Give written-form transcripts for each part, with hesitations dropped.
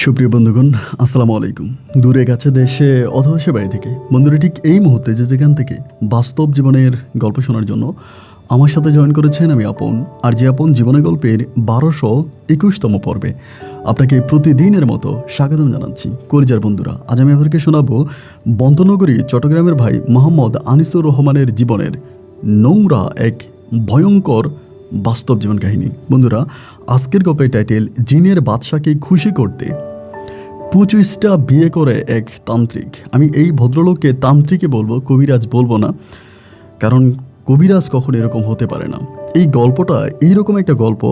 সুপ্রিয় বন্ধুগণ, আসসালামু আলাইকুম। দূরে কাছে দেশে অথবা সে বাইরে থেকে বন্ধুরা ঠিক এই মুহূর্তে যেখান থেকে বাস্তব জীবনের গল্প শোনার জন্য আমার সাথে জয়েন করেছেন আমি আপন। আর যে আপন জীবনের গল্পের 1221তম পর্বে আপনাকে প্রতিদিনের মতো স্বাগতম জানাচ্ছি। কলিজার বন্ধুরা, আজ আমি আপনাদেরকে শোনাবো বন্তনগরী চট্টগ্রামের ভাই মোহাম্মদ আনিসুর রহমানের জীবনের নোংরা এক ভয়ঙ্কর বাস্তব জীবন কাহিনী। বন্ধুরা, আজকের গল্পের টাইটেল জিনের বাদশাকে খুশি করতে 25টা বিয়ে করে এক তান্ত্রিক। আমি এই ভদ্রলোককে তান্ত্রিকে বলবো, কবিরাজ বলবো না, কারণ কবিরাজ কখনো এরকম হতে পারে না। এই গল্পটা এইরকম একটা গল্প,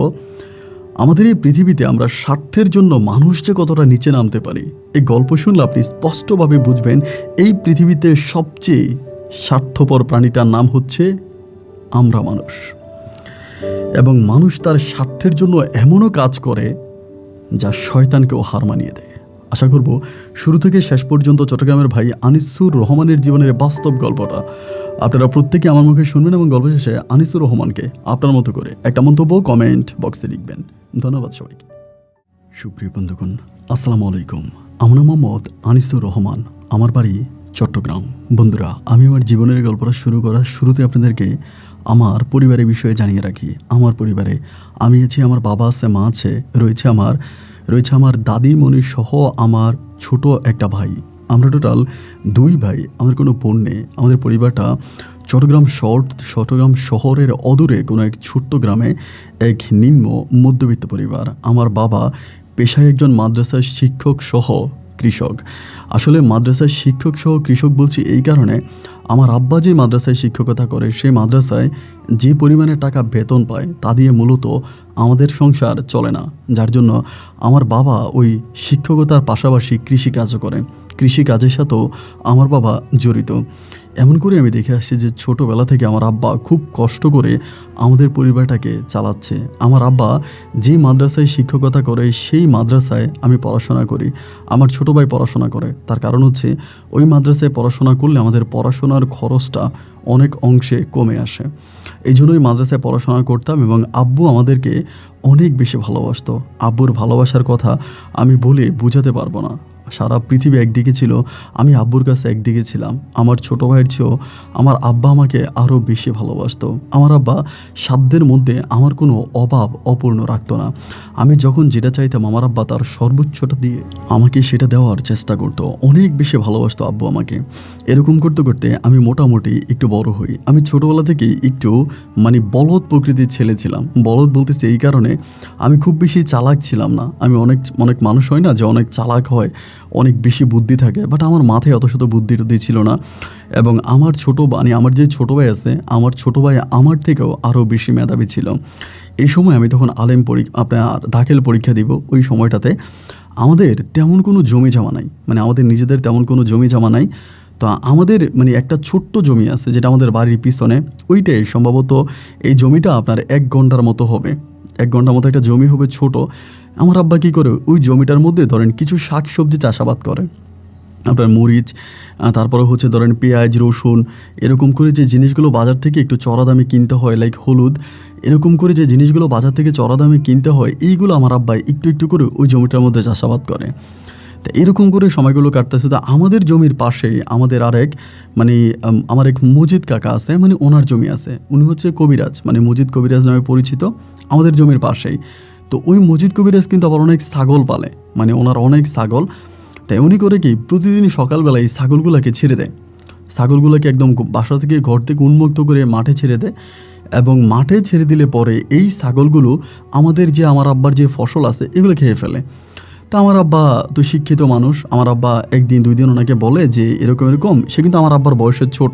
আমাদের এই পৃথিবীতে আমরা স্বার্থের জন্য মানুষ যে কতটা নিচে নামতে পারি, এই গল্প শুনলে আপনি স্পষ্টভাবে বুঝবেন এই পৃথিবীতে সবচেয়ে স্বার্থপর প্রাণীটার নাম হচ্ছে আমরা মানুষ। এবং মানুষ তার স্বার্থের জন্য এমনও কাজ করে যা শয়তানকেও হার মানিয়ে দেয়। আশা করব শুরু থেকে শেষ পর্যন্ত চট্টগ্রামের ভাই আনিসুর রহমানের জীবনের বাস্তব গল্পটা আপনারা প্রত্যেকে আমার মুখে শুনবেন এবং গল্প শেষে আনিসুর রহমানকে আপনার মতো করে একটা মন্তব্য কমেন্ট বক্সে লিখবেন। ধন্যবাদ সবাইকে। সুপ্রিয় বন্ধুগণ, আসসালামু আলাইকুম। আমার নাম মোহাম্মদ আনিসুর রহমান, আমার বাড়ি চট্টগ্রাম। বন্ধুরা, আমি আমার জীবনের গল্পটা শুরু করার শুরুতে আপনাদেরকে আমার পরিবারের বিষয়ে জানিয়ে রাখি। আমার পরিবারে আমি আছি, আমার বাবা আছে, মা আছে, রয়েছে আমার দাদিমণি সহ আমার ছোট একটা ভাই। আমরা টোটাল 2 ভাই, আমাদের কোনো বোন নেই। আমাদের পরিবারটা চট্টগ্রাম শহরের অদূরে কোনো এক ছোট্ট গ্রামে এক নিম্ন মধ্যবিত্ত পরিবার। আমার বাবা পেশায় একজন মাদ্রাসার শিক্ষক সহ কৃষক। আসলে মাদ্রাসায় শিক্ষক সহ কৃষক বলছি এই কারণে, আমার আব্বা যে মাদ্রাসায় শিক্ষকতা করে সেই মাদ্রাসায় যে পরিমাণে টাকা বেতন পায় তা দিয়ে মূলত আমাদের সংসার চলে না, যার জন্য আমার বাবা ওই শিক্ষকতার পাশাপাশি কৃষিকাজও করে। কৃষিকাজের সাথেও আমার বাবা জড়িত। এমন করে আমি দেখে আসছি যে ছোটোবেলা থেকে আমার আব্বা খুব কষ্ট করে আমাদের পরিবারটাকে চালাচ্ছে। আমার আব্বা যে মাদ্রাসায় শিক্ষকতা করে সেই মাদ্রাসায় আমি পড়াশোনা করি, আমার ছোটো ভাই পড়াশোনা করে। তার কারণ হচ্ছে ওই মাদ্রাসায় পড়াশোনা করলে আমাদের পড়াশোনার খরচটা অনেক অংশে কমে আসে। এই জন্যই মাদ্রাসায় পড়াশোনা করতাম এবং আব্বু আমাদেরকে অনেক বেশি ভালোবাসতো। আব্বুর ভালোবাসার কথা আমি বলে বোঝাতে পারবো না। সারা পৃথিবী একদিকে ছিল, আমি আব্বুর কাছে একদিকে ছিলাম। আমার ছোটো ভাইয়ের চেয়েও আমার আব্বা আমাকে আরও বেশি ভালোবাসতো। আমার আব্বা সাধ্যের মধ্যে আমার কোনো অভাব অপূর্ণ রাখতো না। আমি যখন যেটা চাইতাম আমার আব্বা তার সর্বোচ্চটা দিয়ে আমাকে সেটা দেওয়ার চেষ্টা করতো। অনেক বেশি ভালোবাসতো আব্বু আমাকে। এরকম করতে করতে আমি মোটামুটি একটু বড় হই। আমি ছোটোবেলা থেকেই একটু বলদ প্রকৃতির ছেলে ছিলাম। বলদ বলতেছি এই কারণে, আমি খুব বেশি চালাক ছিলাম না। আমি অনেক মানুষ হয় না যে অনেক চালাক হয়, অনেক বেশি বুদ্ধি থাকে, বাট আমার মাথায় অত শত বুদ্ধি টুদ্ধি ছিল না। এবং আমার আমার যে ছোটো ভাই আছে, আমার ছোটো ভাই আমার থেকেও আরও বেশি মেধাবী ছিল। এই সময় আমি তখন আপনার দাখিল পরীক্ষা দিব। ওই সময়টাতে আমাদের তেমন কোনো জমি জমা নাই, আমাদের নিজেদের তেমন কোনো জমি জমা নাই। তো আমাদের একটা ছোট্ট জমি আছে যেটা আমাদের বাড়ির পিছনে, ওইটাই সম্ভবত এই জমিটা আপনার 1 ঘন্টার মতো হবে। 1 ঘন্টার মতো একটা জমি হবে ছোট। আমার আব্বা কী করে, ওই জমিটার মধ্যে ধরেন কিছু শাকসবজি চাষাবাদ করে, আপনার মরিচ, তারপরে হচ্ছে ধরেন পেঁয়াজ, রসুন, এরকম করে যে জিনিসগুলো বাজার থেকে একটু চড়া দামে কিনতে হয়, লাইক হলুদ, এরকম করে যে জিনিসগুলো বাজার থেকে চড়া দামে কিনতে হয়, এইগুলো আমার আব্বাই একটু একটু করে ওই জমিটার মধ্যে চাষাবাদ করে। তো এরকম করে সময়গুলো কাটতেছে। তো আমাদের জমির পাশেই আমাদের আমার এক মজিদ কাকা আছে, ওনার জমি আছে। উনি হচ্ছে কবিরাজ, মজিদ কবিরাজ নামে পরিচিত, আমাদের জমির পাশেই। তো ওই মজিদ কবিরাজ কিন্তু আবার অনেক ছাগল পালে, ওনার অনেক ছাগল। তাই উনি করে কি, প্রতিদিনই সকালবেলায় এই ছাগলগুলোকে ছেড়ে দেয়। ছাগলগুলোকে একদম বাসা থেকে ঘর থেকে উন্মুক্ত করে মাঠে ছেড়ে দেয়। এবং মাঠে ছেড়ে দিলে পরে এই ছাগলগুলো আমার আব্বার যে ফসল আছে এগুলো খেয়ে ফেলে। তা আমার আব্বা তো শিক্ষিত মানুষ, আমার আব্বা 1 দিন 2 দিন ওনাকে বলে যে এরকম। সে কিন্তু আমার আব্বার বয়সের ছোট।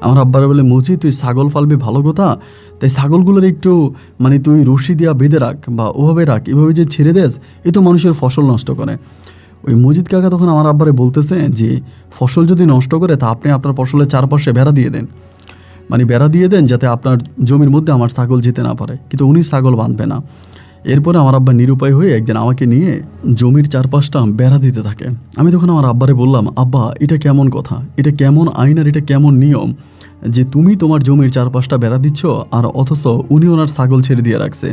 আমার আব্বারা বলে, মুচি তুই ছাগল ফালবি ভালো কথা, তাই ছাগলগুলোর একটু তুই রশি দিয়া বেঁধে রাখ বা ওভাবে রাখ, এভাবে যে ছেড়ে দেস এ তো মানুষের ফসল নষ্ট করে। ওই মজিদ কাকা তখন আমার আব্বারে বলতেছে যে ফসল যদি নষ্ট করে তা আপনি আপনার ফসলের চারপাশে বেড়া দিয়ে দেন, বেড়া দিয়ে দেন যাতে আপনার জমির মধ্যে আমার ছাগল যেতে না পারে। কিন্তু উনি ছাগল বাঁধবে না। এরপরে আমার আব্বা নিরুপায় হয়ে একদিন আমাকে নিয়ে জমির চারপাশটা বেড়া দিতে থাকে। আমি তখন আমার আব্বারে বললাম, আব্বা এটা কেমন কথা, এটা কেমন আইন আর এটা কেমন নিয়ম যে তুমি তোমার জমির চারপাশটা বেড়া দিচ্ছ আর অথচ উনি ওনার ছাগল ছেড়ে দিয়ে রাখছে।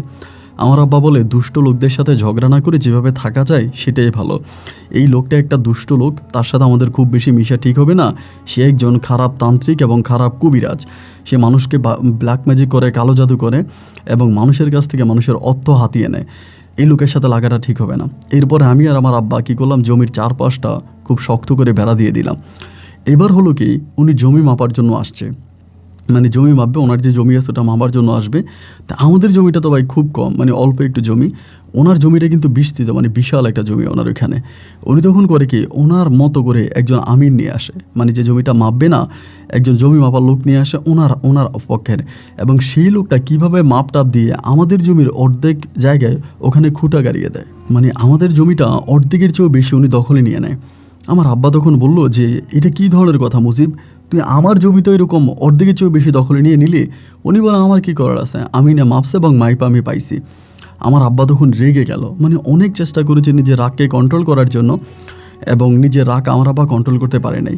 আমার আব্বা বলে দুষ্ট লোকদের সাথে ঝগড়া না করে যেভাবে থাকা যায় সেটাই ভালো। এই লোকটা একটা দুষ্ট লোক, তার সাথে আমাদের খুব বেশি মিশা ঠিক হবে না। সে একজন খারাপ তান্ত্রিক এবং খারাপ কবিরাজ। সে মানুষকে ব্ল্যাক ম্যাজিক করে, কালো জাদু করে এবং মানুষের কাছ থেকে মানুষের অর্থ হাতিয়ে নেয়। এই লোকের সাথে লাগাটা ঠিক হবে না। এরপরে আমি আর আমার আব্বা কী করলাম, জমির চারপাশটা খুব শক্ত করে বেড়া দিয়ে দিলাম। এবার হলো কি, উনি জমি মাপার জন্য আসছে, মানে জমি মাপবে, ওনার যে জমি আছে ওটা মাপার জন্য আসবে। তা আমাদের জমিটা তো ভাই খুব কম, মানে অল্প একটু জমি। ওনার জমিটা কিন্তু বিস্তৃত, মানে বিশাল একটা জমি ওনার ওইখানে। উনি তখন করে কি, ওনার মতো করে একজন আমির নিয়ে আসে, মানে যে জমিটা মাপবে না, একজন জমি মাপার লোক নিয়ে আসে ওনার পক্ষের। এবং সেই লোকটা কীভাবে মাপটাপ দিয়ে আমাদের জমির অর্ধেক জায়গায় ওখানে খুঁটা গাড়িয়ে দেয়, মানে আমাদের জমিটা অর্ধেকের চেয়েও বেশি উনি দখলে নিয়ে নেয়। আমার আব্বা তখন বলল যে এটা কী ধরনের কথা মুজিব, তুই আমার জমি তো এরকম অর্ধেকের চেয়েও বেশি দখলে নিয়ে নিলি। উনি বলে আমার কী করার আছে, আমি না মাপছে এবং মাইপা আমি পাইছি। আমার আব্বা তখন রেগে গেল, মানে অনেক চেষ্টা করেছে নিজের রাগকে কন্ট্রোল করার জন্য, এবং নিজের রাগ আমার আব্বা কন্ট্রোল করতে পারে নাই।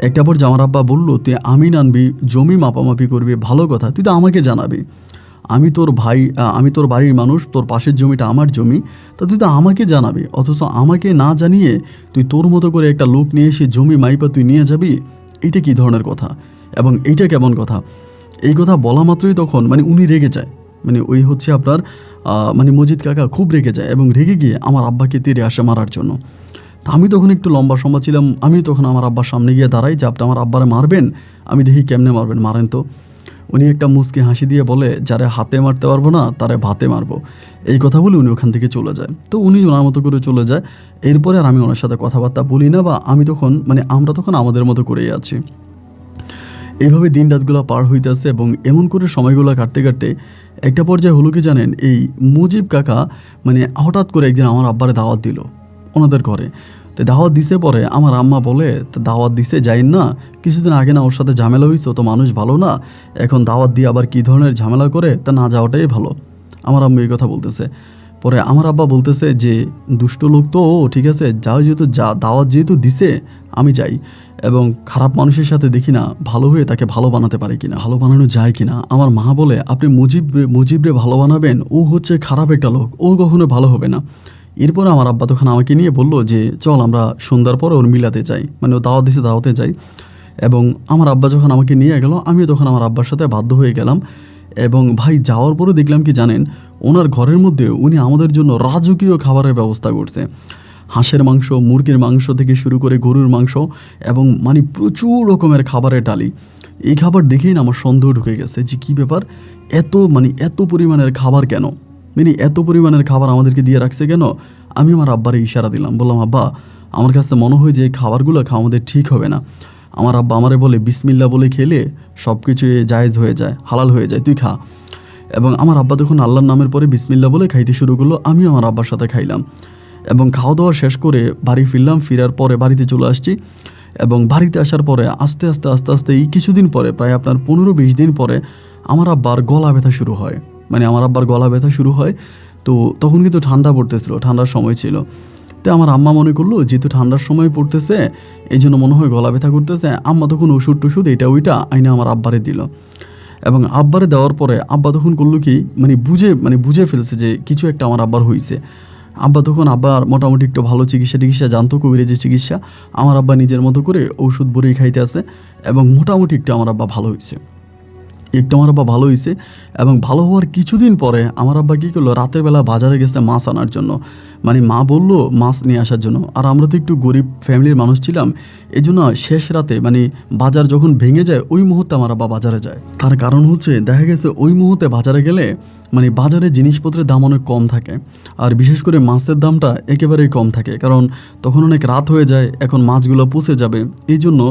একটা পর যে আমার আব্বা বললো, তুই আমিন আনবি, জমি মাপামাপি করবি, ভালো কথা, তুই তো আমাকে জানাবি। আমি তোর ভাই, আমি তোর বাড়ির মানুষ, তোর পাশের জমিটা আমার জমি, তা তুই তো আমাকে জানাবি। অথচ আমাকে না জানিয়ে তুই তোর মতো করে একটা লোক নিয়ে এসে জমি মাইপা তুই নিয়ে যাবি, এইটা কী ধরনের কথা এবং এইটা কেমন কথা? এই কথা বলা মাত্রই তখন মানে উনি রেগে যায়, মানে ওই হচ্ছে আপনার মানে মজিদ কাকা খুব রেগে যায় এবং রেগে গিয়ে আমার আব্বাকে তীরে আসে মারার জন্য। তা আমি তখন একটু লম্বা সম্বা ছিলাম, আমি তখন আমার আব্বার সামনে গিয়ে দাঁড়াই যে আপনি আমার আব্বারে মারবেন? আমি দেখি কেমনে মারবেন, মারেন তো। উনি একটা মুচকি হাসি দিয়ে বলে, যারে হাতে মারতে পারবো না তারে ভাতে মারবো। এই কথা বলে উনি ওখান থেকে চলে যায়। তো উনি ওনার মতো করে চলে যায়। এরপরে আর আমি ওনার সাথে কথাবার্তা বলি না, বা আমি তখন মানে আমরা তখন আমাদের মতো করেই আছি। এইভাবে দিন রাতগুলো পার হইতেছে এবং এমন করে সময়গুলো কাটতে কাটতে একটা পর্যায়ে হলো কি জানেন, এই মুজিব কাকা মানে হঠাৎ করে একদিন আমার আব্বারে দাওয়াত দিল ওনাদের ঘরে। তো দাওয়াত দিছে, পরে আমার আম্মা বলে, দাওয়াত দিছে যাইন না, কিছুদিন আগে না ওর সাথে ঝামেলা হয়েছে, তো মানুষ ভালো না, এখন দাওয়াত দিয়ে আবার কী ধরনের ঝামেলা করে, তা না যাওয়াটাই ভালো। আমার আম্মা এই কথা বলতেছে। পরে আমার আব্বা বলতেছে যে দুষ্ট লোক তো ও, ঠিক আছে যাও, যেহেতু দাওয়াত যেহেতু দিছে আমি যাই, এবং খারাপ মানুষের সাথে দেখি না ভালো হয়ে তাকে ভালো বানাতে পারে কিনা, ভালো বানানো যায় কিনা। আমার মা বলে, আপনি মুজিবরে ভালো বানাবেন, ও হচ্ছে খারাপ একটা লোক, ও কখনো ভালো হবে না। এরপর আমার আব্বা তখন আমাকে নিয়ে বলল যে চল আমরা সন্ধ্যার পরে ওর মিলাতে যাই, মানে ও দাওয়াত দিছে দাওয়াতে যাই। এবং আমার আব্বা যখন আমাকে নিয়ে গেল, আমিও তখন আমার আব্বার সাথে বাধ্য হয়ে গেলাম। এবং ভাই যাওয়ার পরে দেখলাম কি জানেন, ওনার ঘরের মধ্যে উনি আমাদের জন্য রাজকীয় খাবারের ব্যবস্থা করছে। হাঁসের মাংস, মুরগির মাংস থেকে শুরু করে গরুর মাংস, এবং মানে প্রচুর রকমের খাবারের ডালি। এই খাবার দেখেই না আমার সন্দেহ ঢুকে গেছে যে কী ব্যাপার, এত পরিমাণের খাবার কেন, মানে এত পরিমাণের খাবার আমাদেরকে দিয়ে রাখছে কেন। আমি আমার আব্বারে ইশারা দিলাম, বললাম আব্বা আমার কাছে মনে হয় যে এই খাবারগুলো খাওয়া আমাদের ঠিক হবে না। আমার আব্বা আমারে বলে, বিসমিল্লা বলে খেলে সব কিছু জায়েজ হয়ে যায়, হালাল হয়ে যায়, তুই খা। এবং আমার আব্বা তখন আল্লাহর নামের পরে বিসমিল্লা বলে খাইতে শুরু করলো। আমি আমার আব্বার সাথে খাইলাম এবং খাওয়া দাওয়া শেষ করে বাড়ি ফিরলাম। ফেরার পরে বাড়িতে চলে আসছি, এবং বাড়িতে আসার পরে আস্তে আস্তে এই কিছুদিন পরে, প্রায় আপনার 15-20 দিন পরে আমার আব্বার গলা ব্যথা শুরু হয়। মানে আমার আব্বার গলা ব্যথা শুরু হয়। তো তখন কিন্তু ঠান্ডা পড়তেছিল, ঠান্ডার সময় ছিল। তো আমার আম্মা মনে করলো যেহেতু ঠান্ডার সময় পড়তেছে এই জন্য মনে হয় গলা ব্যথা করতেছে। আম্মা তখন ওষুধ টষুধ এটা ওইটা আইনে আমার আব্বারে দিল। এবং আব্বারে দেওয়ার পরে আব্বা তখন করলো কি, মানে বুঝে ফেলছে যে কিছু একটা আমার আব্বার হয়েছে। আব্বা তখন আব্বার মোটামুটি একটু ভালো চিকিৎসা জানতো, কবিরাজের চিকিৎসা। আমার আব্বা নিজের মতো করে ওষুধ বড়ি খাইতে আছে, এবং মোটামুটি একটু আমার আব্বা ভালো হয়েছে। এবং ভালো হওয়ার কিছুদিন পরে আমার আব্বা কী করলো, রাতের বেলা বাজারে গেছে মাছ আনার জন্য। মানে মা বললো মাছ নিয়ে আসার জন্য। আর আমরা তো একটু গরিব ফ্যামিলির মানুষ ছিলাম, এই জন্য শেষ রাতে মানে বাজার যখন ভেঙে যায় ওই মুহূর্তে আমার আব্বা বাজারে যায়। তার কারণ হচ্ছে দেখা গেছে ওই মুহূর্তে বাজারে গেলে মানে বাজারে জিনিসপত্রের দাম অনেক কম থাকে, আর বিশেষ করে মাছের দামটা একেবারেই কম থাকে, কারণ তখন অনেক রাত হয়ে যায়, এখন মাছগুলো পচে যাবে। এই জন্য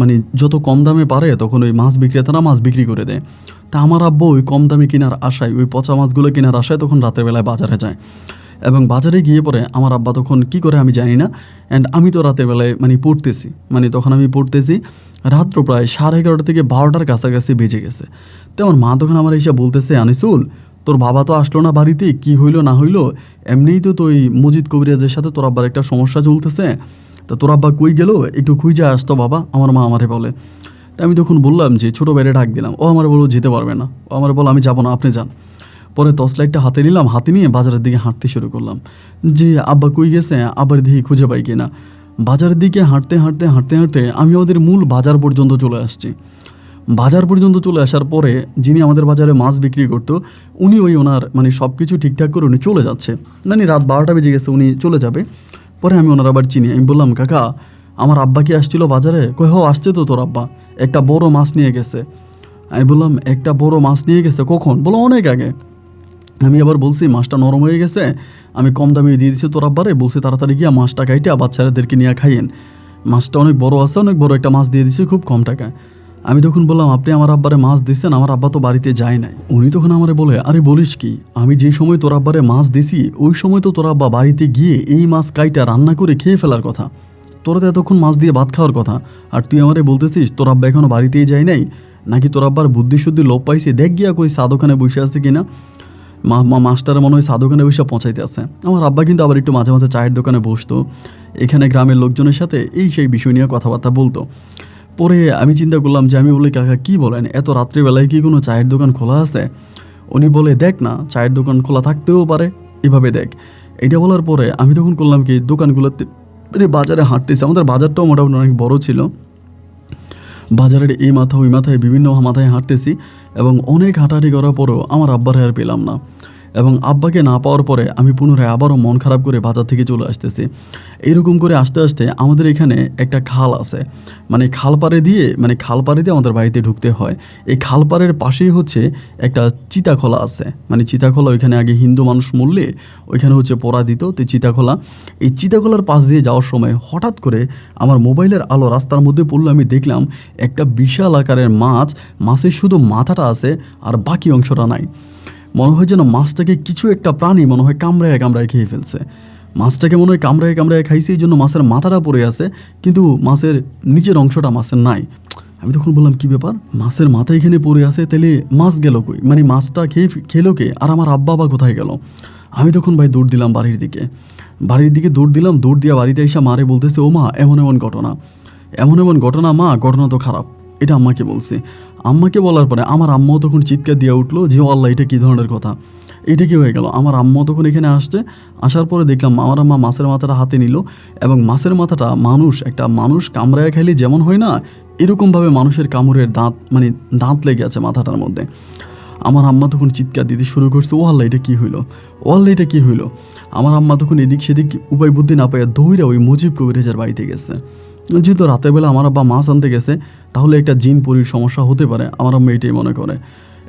মানে যত কম দামে পারে তখন ওই মাছ বিক্রেতারা মাছ বিক্রি করে দেয়। তা আমার আব্বু ওই কম দামে কেনার আশায়, ওই পচা মাছগুলো কেনার আশায় তখন রাতের বেলায় বাজারে যায়। এবং বাজারে গিয়ে পরে আমার আব্বা তখন কী করে আমি জানি না। অ্যান্ড আমি তো রাতের বেলায় মানে পড়তেছি, মানে তখন আমি পড়তেছি, রাত্র প্রায় 11:30 থেকে 12টার কাছাকাছি বেজে গেছে। তো আমার মা তখন আমার এসে বলতেছে, আনিসুল তোর বাবা তো আসলো না বাড়িতে, কি হইলো না হইলো, এমনিই তো ওই মজিদ কবিরাজের সাথে তোর আব্বার একটা সমস্যা চলতেছে, তা তোর আব্বা কই গেল, একটু খুঁজে আসতো বাবা, আমার মা আমারে বলে। তা আমি তখন বললাম যে ছোটো বাইরে ডাক দিলাম, ও আমার বললো যেতে পারবে না, ও আমার বলো আমি যাবো না, আপনি যান। পরে টর্চ লাইটটা হাতে নিলাম, হাতে নিয়ে বাজারের দিকে হাঁটতে শুরু করলাম যে আব্বা কই গেছে, আবার দেখি খুঁজে পাই কিনা। বাজারের দিকে হাঁটতে হাঁটতে হাঁটতে হাঁটতে আমি আমাদের মূল বাজার পর্যন্ত চলে আসছি। বাজার পর্যন্ত চলে আসার পরে যিনি আমাদের বাজারে মাছ বিক্রি করতো উনি ওনার মানে সব কিছু ঠিকঠাক করে উনি চলে যাচ্ছে, মানে রাত 12টা বেজে গেছে, উনি চলে যাবে। পরে আমি ওনার আবার চিনি, আমি বললাম কাকা আমার আব্বা কি আসছিল বাজারে? কই হো আসছে তো তোর আব্বা, একটা বড় মাছ নিয়ে গেছে। আমি বললাম একটা বড় মাছ নিয়ে গেছে কখন? বলো অনেক আগে। আমি আবার বলছি মাছটা নরম হয়ে গেছে, আমি কম দামে দিয়ে দিচ্ছি তোর আব্বারে, বলছি তাড়াতাড়ি গিয়া মাছটা কাইটা বাচ্চাদেরকে নিয়ে খাইয়েন, মাছটা অনেক বড় আছে, অনেক বড় একটা মাছ দিয়ে দিচ্ছি খুব কম টাকায়। আমি তখন বললাম আপনি আমার আব্বারে মাছ দিচ্ছেন, আমার আব্বা তো বাড়িতে যায় নাই। উনি তখন আমারে বলে আরে বলিস কি, আমি যেই সময় তোর আব্বারে মাছ দিছি ওই সময় তো তোর আব্বা বাড়িতে গিয়ে এই মাছ কাইটা রান্না করে খেয়ে ফেলার কথা, তোরা তো এতক্ষণ মাছ দিয়ে ভাত খাওয়ার কথা, আর তুই আমারে বলতেছিস তোর আব্বা এখনো বাড়িতেই যায় নাই? নাকি তোর আব্বার বুদ্ধি শুদ্ধি লোপ পাইছে, দেখ গিয়া কই চা দোকানে বসে আছে কিনা। মাস্টারের মনে হয় চা দোকানে বসে পৌঁছাইতে আছে। আমার আব্বা কিন্তু আবার একটু মাঝে মাঝে চায়ের দোকানে বসতো, এখানে গ্রামের লোকজনের সাথে এই সেই বিষয় নিয়ে কথাবার্তা বলতো। পরে আমি চিন্তা করলাম যে আমি বলি কাকা কি বলেন, এত রাত্রিবেলায় কি কোনো চায়ের দোকান খোলা আছে? উনি বলে দেখ না, চায়ের দোকান খোলা থাকতেও পারে, এভাবে দেখ। এটা বলার পরে আমি তখন করলাম কি, দোকানগুলোতে বাজারে হাঁটতেছি, আমাদের বাজারটাও মোটামুটি অনেক বড় ছিল, বাজারের এই মাথা ওই মাথায় বিভিন্ন মাথায় হাঁটতেছি এবং অনেক হাঁটাহাঁটি করার পরেও আমার আব্বারে আর পেলাম না। এবং আব্বাকে না পাওয়ার পরে আমি পুনরায় আবারও মন খারাপ করে বাজার থেকে চলে আসতেছি। এইরকম করে আস্তে আস্তে আমাদের এখানে একটা খাল আছে, মানে খাল পাড়ে দিয়ে আমাদের বাড়িতে ঢুকতে হয়। এই খাল পাড়ের পাশেই হচ্ছে একটা চিতাখোলা আছে, মানে চিতাখোলা ওইখানে আগে হিন্দু মানুষ মরলে ওইখানে হচ্ছে পোড়া দিত, তো চিতাখোলা, এই চিতাখোলার পাশ দিয়ে যাওয়ার সময় হঠাৎ করে আমার মোবাইলের আলো রাস্তার মধ্যে পড়লো, আমি দেখলাম একটা বিশাল আকারের মাছের শুধু মাথাটা আছে আর বাকি অংশটা নাই। মনে হয় যেন মাছটাকে কিছু একটা প্রাণী মনে হয় কামড়ায় কামড়ায় খেয়ে ফেলছে, মাছটাকে মনে হয় কামড়ায় কামড়ায় খাইছে, এই জন্য মাছের মাথাটা পড়ে আছে কিন্তু মাছের নিচের অংশটা মাছের নাই। আমি তখন বললাম কি ব্যাপার, মাছের মাথা এখানে পড়ে আছে, তাহলে মাছ গেল কই, মানে মাছটা খেলো কে, আর আমার আব্বা বা কোথায় গেল? আমি তখন ভাই দৌড় দিলাম বাড়ির দিকে দৌড় দিলাম, দৌড় দিয়া বাড়িতে এসে মারে বলতেছে ও মা এমন এমন ঘটনা, মা ঘটনা তো খারাপ, এটা আম্মাকে বলছে। আম্মাকে বলার পরে আমার আম্মাও তখন চিৎকার দিয়ে উঠলো যে আল্লাহ এটা কী ধরনের কথা, এটা কি হয়ে গেল। আমার আম্মাও তখন এখানে আসার পরে দেখলাম আমার আম্মা মাছের মাথাটা হাতে নিল এবং মাছের মাথাটা একটা মানুষ কামড়ায় খাইলে যেমন হয় না, এরকমভাবে মানুষের কামড়ের দাঁত লেগে আছে মাথাটার মধ্যে। আমার আম্মা তখন চিৎকার দিতে শুরু করছে ও আল্লাহ এটা কী হইলো। আমার আম্মা তখন এদিক সেদিক উপায় বুদ্ধি না পাইয়া দৌড়ে ওই মুজিব কবিরাজের বাড়িতে গেছে। যেহেতু রাতের বেলা আমার আব্বা মাছ আনতে গেছে, তাহলে একটা জিন পরির সমস্যা হতে পারে, আমার আম্মা এটাই মনে করে।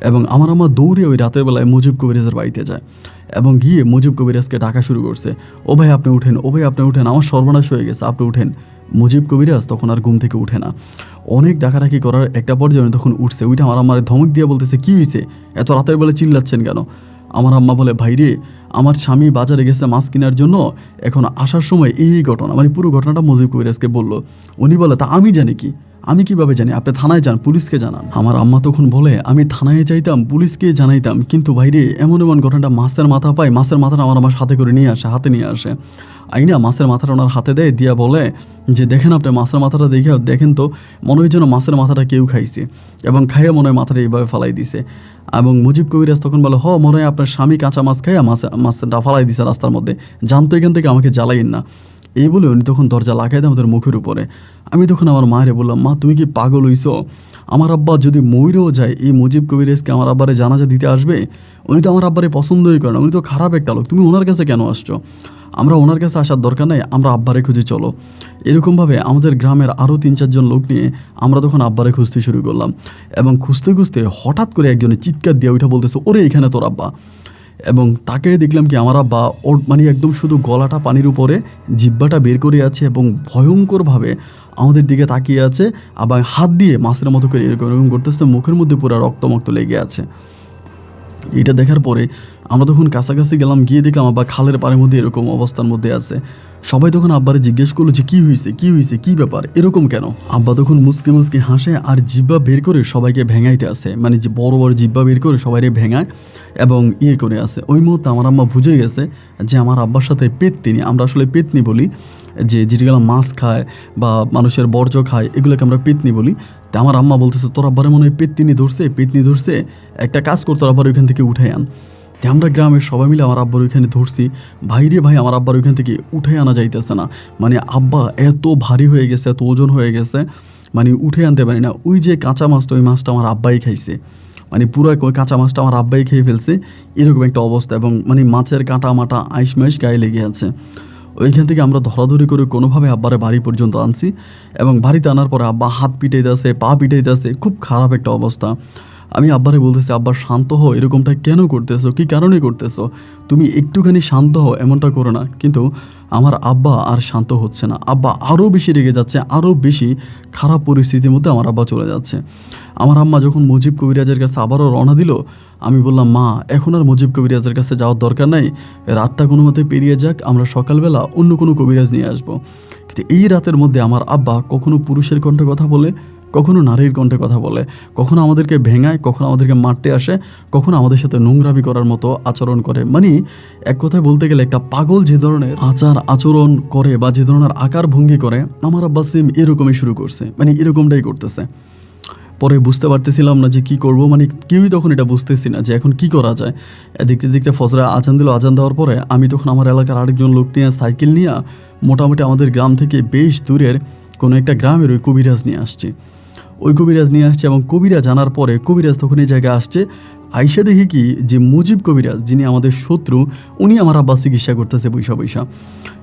এবং আমার আম্মা দৌড়ে ওই রাতের বেলায় মুজিব কবিরাজের বাড়িতে যায় এবং গিয়ে মুজিব কবিরাজকে ডাকা শুরু করছে, ও ভাই আপনি উঠেন, আমার সর্বনাশ হয়ে গেছে, আপনি উঠেন। মুজিব কবিরাজ তখন আর ঘুম থেকে উঠে না, অনেক ডাকাডাকি করার একটা পর্যায়ে উনি তখন উঠছে, ওইটা আমার আম্মার ধমক দিয়ে বলতেছে কী হয়েছে, এত রাতের বেলা চিল্লাচ্ছেন কেন? আমার আম্মা বলে ভাই রে, আমার স্বামী বাজারে গেছে মাছ কেনার জন্য, এখন আসার সময় এই ঘটনা, মানে পুরো ঘটনাটা মুজিব কবিরাজকে বললো। উনি বলে তা আমি জানি কি, আমি কিভাবে জানি, আপনি থানায় যান, পুলিশকে জানান। আমার আম্মা তখন বলে আমি থানায় যাইতাম, পুলিশকে জানাইতাম, কিন্তু ভাইরে এমন ঘটনাটা, মাছের মাথা পাই, মাছের মাথাটা আমার হাতে করে হাতে নিয়ে আসে, আইনা মাছের মাথাটা ওনার হাতে দেয়, দিয়া বলে যে দেখেন আপনি মাছের মাথাটা দেখেন তো, মনে হয় যেন মাছের মাথাটা কেউ খাইছে এবং খাইয়ে মনে হয় মাথাটা এইভাবে ফালাই দিছে। এবং মুজিব কবিরাজ তখন বলে মনে হয় আপনার স্বামী কাঁচা মাছ খাইয়া মাছটা ফালাই দিছে রাস্তার মধ্যে, জানতো এখান থেকে আমাকে জ্বালাইন না। এই বলে উনি তখন দরজা লাগাই দেয় আমাদের মুখের উপরে। আমি তখন আমার মায়েরে বললাম মা তুমি কি পাগল হইছো, আমার আব্বা যদি মইরেও যায় এই মুজিব কবিরাজকে আমার আব্বারে জানাজা দিতে আসবে? উনি তো আমার আব্বারে পছন্দই করে না, উনি তো খারাপ একটা লোক, তুমি ওনার কাছে কেন আসছো? আমরা ওনার কাছে আসার দরকার নাই, আমরা আব্বারে খুঁজে চলো। এরকমভাবে আমাদের গ্রামের আরও 3-4 জন লোক নিয়ে আমরা তখন আব্বারে খুঁজতে শুরু করলাম এবং খুঁজতে খুঁজতে হঠাৎ করে একজনের চিৎকার দিয়ে ওইটা বলতেছে ওরে এখানে তোর আব্বা। এবং তাকে দেখলাম কি আমার আব্বা ওর একদম শুধু গলাটা পানির উপরে, জিহ্বাটা বের করে আছে এবং ভয়ঙ্করভাবে আমাদের দিকে তাকিয়ে আছে, আবার হাত দিয়ে মাছের মতো করে এরকম করতেছে, মুখের মধ্যে পুরো রক্তমক্ত লেগে আছে। এটা দেখার পরে আমরা তখন কাছাকাছি গেলাম, গিয়ে দেখলাম আব্বা খালের পাড়ের মধ্যে এরকম অবস্থার মধ্যে আছে। সবাই তখন আব্বারে জিজ্ঞেস করলো যে কী হয়েছে, কী ব্যাপার, এরকম কেন? আব্বা তখন মুসকে হাসে আর জিব্বা বের করে সবাইকে ভেঙাইতে আসে, মানে যে বড় বড় জিব্বা বের করে সবাইকে ভেঙায় এবং করে আসে। ওই মুহূর্তে আমার আম্মা বুঝে গেছে যে আমার আব্বার সাথে পেতনি, আমরা আসলে পেতনি বলি, যে যেগুলো মাছ খায় বা মানুষের বর্জ্য খায় এগুলোকে আমরা পেতনি বলি। তা আমার আম্মা বলতেছে তোর আব্বারে মনে হয় পেতনি ধরছে, একটা কাজ কর, তোর আব্বার ওইখান থেকে উঠে আন। তো আমরা গ্রামের সবাই মিলে আমার আব্বার ওইখানে ধরছি, ভাইরে ভাই আমার আব্বার ওইখান থেকে উঠে আনা যাইতেছে না, মানে আব্বা এত ভারী হয়ে গেছে, এত ওজন হয়ে গেছে, মানে উঠে আনতে পারি না। ওই যে কাঁচা মাছটা, ওই মাছটা আমার আব্বাই খাইছে, মানে পুরো ওই কাঁচা মাছটা আমার আব্বাই খেয়ে ফেলছে, এরকম একটা অবস্থা। এবং মানে মাছের কাঁটা মাটা আইস মাইস গায়ে লেগে আছে। ওইখান থেকে আমরা ধরাধরি করে কোনোভাবে আব্বারে বাড়ি পর্যন্ত আনছি, এবং বাড়িতে আনার পরে আব্বা হাত পিটাইতেছে, পা পিটাইতেছে, খুব খারাপ একটা অবস্থা। আমি আব্বারে বলতেছি, আব্বা শান্ত হও, এরকমটা কেন করতেছো, কী কারণে করতেছো, তুমি একটুখানি শান্ত হও, এমনটা করো না। কিন্তু আমার আব্বা আর শান্ত হচ্ছে না, আব্বা আরও বেশি রেগে যাচ্ছে, আরও বেশি খারাপ পরিস্থিতির মধ্যে আমার আব্বা চলে যাচ্ছে। আমার আম্মা যখন মুজিব কবিরাজের কাছে আবারও রওনা দিল, আমি বললাম, মা এখন আর মুজিব কবিরাজের কাছে যাওয়ার দরকার নাই, রাতটা কোনো মতে পেরিয়ে যাক, আমরা সকালবেলা অন্য কোনো কবিরাজ নিয়ে আসবো। কিন্তু এই রাতের মধ্যে আমার আব্বা কখনো পুরুষের কণ্ঠে কথা বলে, কখনো নারীর কণ্ঠে কথা বলে, কখনো আমাদেরকে ভেঙায়, কখনো আমাদেরকে মারতে আসে, কখনো আমাদের সাথে নোংরামি করার মতো আচরণ করে। মানে এক কথায় বলতে গেলে একটা পাগল যে ধরনের আচার আচরণ করে বা যে ধরনের আকার ভঙ্গি করে, আমার আব্বা সেম এরকমই শুরু করছে, মানে এরকমটাই করতেছে। পরে বুঝতে পারতেছিলাম না যে কী করবো, মানে কেউই তখন এটা বুঝতেছি না যে এখন কি করা যায়। দেখতে দেখতে ফজরে আজান দিল, আজান দেওয়ার পরে আমি তখন আমার এলাকার আরেকজন লোক নিয়ে সাইকেল নিয়ে মোটামুটি আমাদের গ্রাম থেকে বেশ দূরের কোনো একটা গ্রামের ওই কবিরাজ নিয়ে আসছি। ওই কবিরাজ নিয়ে আসছে, এবং কবিরাজ আনার পরে কবিরাজ তখন এই জায়গায় আসছে। আইসা দেখি কি যে মুজিব কবিরাজ, যিনি আমাদের শত্রু, উনি আমার আব্বা চিকিৎসা করতেছে বৈশা বৈশা।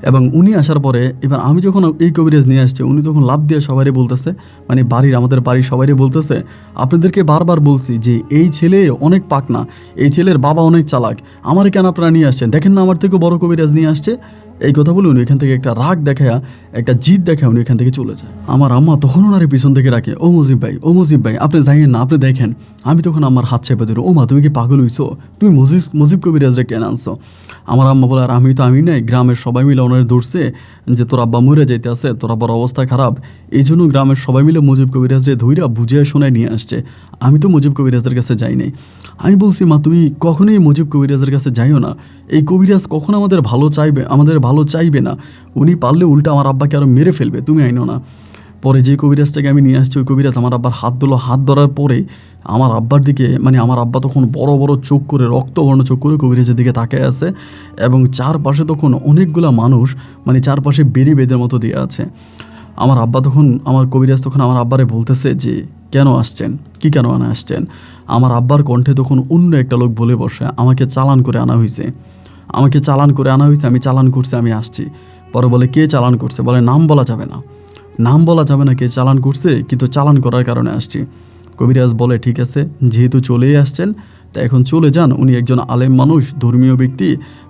এবং উনি আসার পরে এবার আমি যখন এই কবিরাজ নিয়ে আসছে, উনি তখন লাভ দিয়ে সবাইরে বলতেছে, মানে আমাদের বাড়ির সবাইরে বলতেছে, আপনাদেরকে বারবার বলছি যে এই ছেলে অনেক পাকনা, এই ছেলের বাবা অনেক চালাক, আমার কেন আপনারা নিয়ে আসছেন, দেখেন না আমার থেকে বড় কবিরাজ নিয়ে আসছে। এই কথা বলে উনি এখান থেকে একটা রাগ দেখায়, একটা জিদ দেখায়, উনি এখান থেকে চলে যায়। আমার আম্মা তখন ওনারে পিছন থেকে রাখে, ও মুজিব ভাই, ও মুজিব ভাই, আপনি যাইয়েন না, আপনি দেখেন। আমি তখন আমার হাত চেপে ধরো, ও মা তুমি কি পাগল হইছো, তুমি মুজিব কবিরাজরে কেন আনছো? আমার আম্মা বলে, আর আমি নাই, গ্রামের সবাই মিলে ওনারে ধরছে যে তোর আব্বা মরে যাইতে আছে, তোর আব্বার অবস্থা খারাপ, এই জন্য গ্রামের সবাই মিলে মুজিব কবিরাজরে ধইরা বুঝিয়ে শোনায় নিয়ে আসছে, আমি তো মুজিব কবিরাজের কাছে যাই নাই। আমি বলছি, মা তুমি কখনোই মুজিব কবিরাজের কাছে যাইও না, এই কবিরাজ কখনো আমাদের ভালো চাইবে না, উনি পারলে উল্টা আমার আব্বাকে আরও মেরে ফেলবে, তুমি আইনো না। পরে যে কবিরাজটাকে আমি নিয়ে আসছি, ওই কবিরাজ আমার আব্বার হাত ধরলো, হাত ধরার পরে আমার আব্বার দিকে, মানে আমার আব্বা তখন বড় বড় চোখ করে, রক্তবর্ণ চোখ করে কবিরাজের দিকে তাকায় আছে, এবং চারপাশে তখন অনেকগুলা মানুষ, মানে চারপাশে বেরি বেদের মতো দিয়ে আছে। আমার কবিরাজ তখন আমার আব্বারে বলতেছে যে কেন আসছেন, কি কেন আসছেন। আমার আব্বার কণ্ঠে তখন অন্য একটা লোক বলে বসে, আমাকে চালান করে আনা হয়েছে, আমি চালান করছি, আমি আসছি। পরে বলে, কে চালান করছে? বলে, নাম বলা যাবে না কে চালান করছে, কিন্তু চালান করার কারণে আসছি। কবিরাজ বলে, ঠিক আছে, যেহেতু চলেই আসছেন তা এখন চলে যান। উনি একজন আলেম মানুষ, ধর্মীয় ব্যক্তি,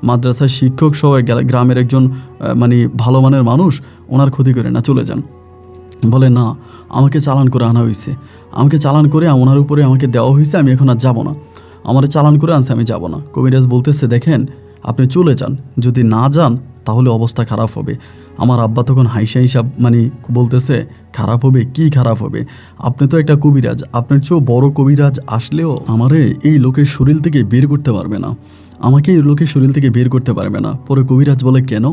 মাদ্রাসার শিক্ষক সহ গ্রামের একজন মানে ভালো মানের মানুষ, ওনার ক্ষতি করে না, চলে যান। বলে, না, আমাকে চালান করে আনা হয়েছে, আমাকে চালান করে ওনার উপরে আমাকে দেওয়া হয়েছে, আমি এখন আর যাবো না, আমার চালান করে আনছে, আমি যাব না। কবিরাজ বলতেছে, দেখেন আপনি চলে যান, যদি না যান তাহলে অবস্থা খারাপ হবে। আমার আব্বা তখন হাইসা মানে বলতেছে, খারাপ হবে? কি খারাপ হবে? আপনি তো একটা কবিরাজ, আপনার চেয়েও বড় কবিরাজ আসলেও আমারে এই লোকের শরীর থেকে বের করতে পারবে না, আমাকে এই লোকের শরীর থেকে বের করতে পারবে না। পরে কবিরাজ বলে, কেন?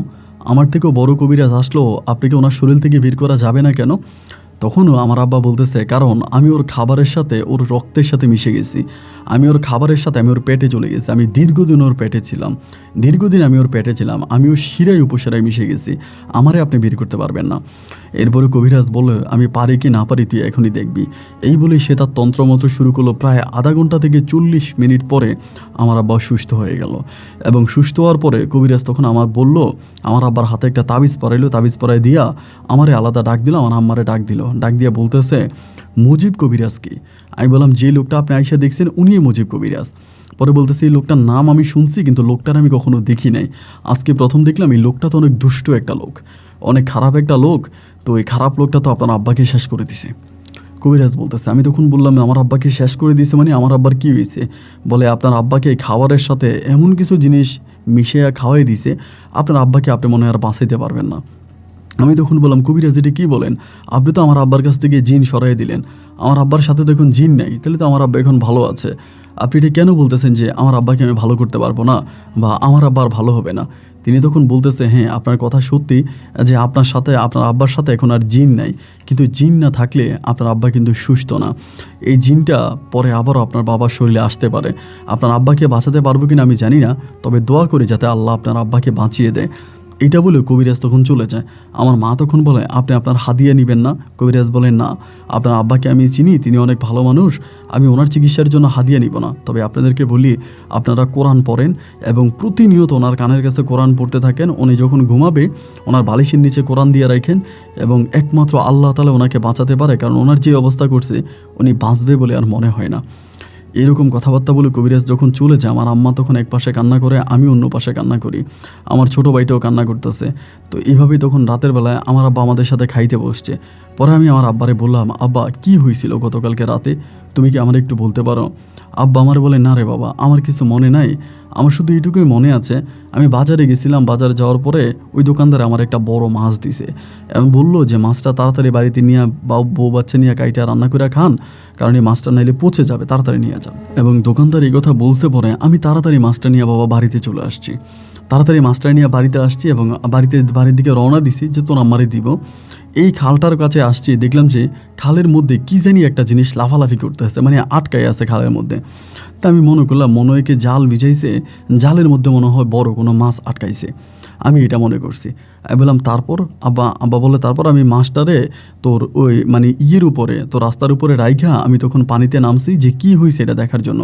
আমার থেকেও বড় কবিরাজ আসলেও আপনাকে ওনার শরীর থেকে বের করা যাবে না কেন? তখনও আমার আব্বা বলতেছে, কারণ আমি ওর খাবারের সাথে, ওর রক্তের সাথে মিশে গেছি, আমি ওর খাবারের সাথে, আমি ওর পেটে চলে গেছি, আমি দীর্ঘদিন ওর পেটে ছিলাম, আমি ওর শিরায় উপশিরায় মিশে গেছি, আমারে আপনি বের করতে পারবেন না। এরপরে কবিরাজ বলল, আমি পারি কি না পারি তুই এখনই দেখবি। এই বলেই সে তার তন্ত্রমন্ত্র শুরু করলো। প্রায় আধা ঘন্টা থেকে 40 মিনিট পরে আমার আব্বা সুস্থ হয়ে গেল, এবং সুস্থ হওয়ার পরে কবিরাজ তখন আমার বলল, আমার আব্বার হাতে একটা তাবিজ পরাইলো, তাবিজ পরাই দিয়া আমারে আলাদা ডাক দিল, আমার আম্মারে ডাক দিয়ে বলতেছে, মুজিব কবিরাজ কি? আমি বললাম, যে লোকটা আপনি আইসা দেখছেন উনিই মুজিব কবিরাজ। পরে বলতেছে, এই লোকটার নাম আমি শুনছি, কিন্তু লোকটার আমি কখনো দেখি নাই, আজকে প্রথম দেখলাম। এই লোকটা তো অনেক দুষ্ট একটা লোক, অনেক খারাপ একটা লোক, তো এই খারাপ লোকটা তো আপনার আব্বাকে শেষ করে দিছে। কবিরাজ বলতেছে, আমি তখন বললাম, আমার আব্বাকে শেষ করে দিয়েছে মানে আমার আব্বার কী হয়েছে? বলে, আপনার আব্বাকে খাবারের সাথে এমন কিছু জিনিস মিশিয়ে খাওয়াই দিছে, আপনার আব্বাকে আপনি মনে হয় আর বাঁচাইতে পারবেন না। আমি তখন বললাম, কবিরাজ এটা কী বলেন? আপনি তো আমার আব্বার কাছ থেকে জিন সরাই দিলেন, আমার আব্বার সাথে তো এখন জিন নেই, তাহলে তো আমার আব্বা এখন ভালো আছে। আপনি এটা কেন বলতেছেন যে আমার আব্বাকে আমি ভালো করতে পারবো না বা আমার আব্বা আর ভালো হবে না? তিনি তখন বলতেছে, হ্যাঁ আপনার কথা সত্যি যে আপনার সাথে আপনার আব্বার সাথে এখন আর জিন নাই, কিন্তু জিন না থাকলে আপনার আব্বা কিন্তু সুস্থ না। এই জিনটা পরে আবারও আপনার বাবার শরীরে আসতে পারে। আপনার আব্বাকে বাঁচাতে পারবো কিনা আমি জানি না, তবে দোয়া করি যাতে আল্লাহ আপনার আব্বাকে বাঁচিয়ে দেয়। এটা বলে কবিরাজ তখন চলে যায়। আমার মা তখন বলে, আপনি আপনার হাদিয়া নেবেন না? কবিরাজ বলেন, না, আপনার আব্বাকে আমি চিনি, তিনি অনেক ভালো মানুষ, আমি ওনার চিকিৎসার জন্য হাদিয়া নিব না। তবে আপনাদেরকে বলি, আপনারা কোরআন পড়েন এবং প্রতিনিয়ত ওনার কানের কাছে কোরআন পড়তে থাকেন। উনি যখন ঘুমাবে ওনার বালিশের নিচে কোরআন দিয়ে রাখেন, এবং একমাত্র আল্লাহ তাআলা ওনাকে বাঁচাতে পারে, কারণ ওনার যে অবস্থা করছে উনি বাঁচবে বলে আর মনে হয় না। এরকম কথাবার্তা বলে কবিরাজ যখন চলে যায়, আমার আম্মা তখন এক পাশে কান্না করে, আমি অন্য পাশে কান্না করি, আমার ছোটো ভাইটাও কান্না করতেছে। তো এইভাবেই তখন রাতের বেলায় আমার আব্বা আমাদের সাথে খাইতে বসছে। পরে আমি আমার আব্বারে বললাম, আব্বা কী হয়েছিল গতকালকে রাতে, তুমি কি আমার একটু বলতে পারো? আব্বা আমার বলে, না রে বাবা, আমার কিছু মনে নাই, আমার শুধু এইটুকুই মনে আছে, আমি বাজারে গেছিলাম, বাজারে যাওয়ার পরে ওই দোকানদার আমার একটা বড় মাছ দিছে এবং বললো যে মাছটা তাড়াতাড়ি বাড়িতে নিয়ে বউ বাচ্চা নিয়ে কাইটা রান্না করে খান, কারণ এই মাছটা নাইলে পচে যাবে, তাড়াতাড়ি নিয়ে যান। এবং দোকানদার এই কথা বলতে পরে আমি তাড়াতাড়ি মাছটা নিয়ে বাবা বাড়িতে চলে আসছি। তাড়াতাড়ি মাছটা নিয়ে বাড়িতে আসছি এবং বাড়ির দিকে রওনা দিছি যে তোর আম্মারে দিব। এই খালটার কাছে আসছি, দেখলাম যে খালের মধ্যে কী জানি একটা জিনিস লাফালাফি করতেছে, মানে আটকাই আছে খালের মধ্যে। তা আমি মনে করলাম মনে হয় কি জাল ভিজাইছে, জালের মধ্যে মনে হয় বড় কোনো মাছ আটকাইছে, আমি এটা মনে করছি। আমি বললাম তারপর? আব্বা বলে, তারপর আমি মাছটারে তোর ওই মানে উপরে, তোর রাস্তার উপরে রাইখা আমি তখন পানিতে নামছি যে কি হয়েছে এটা দেখার জন্য।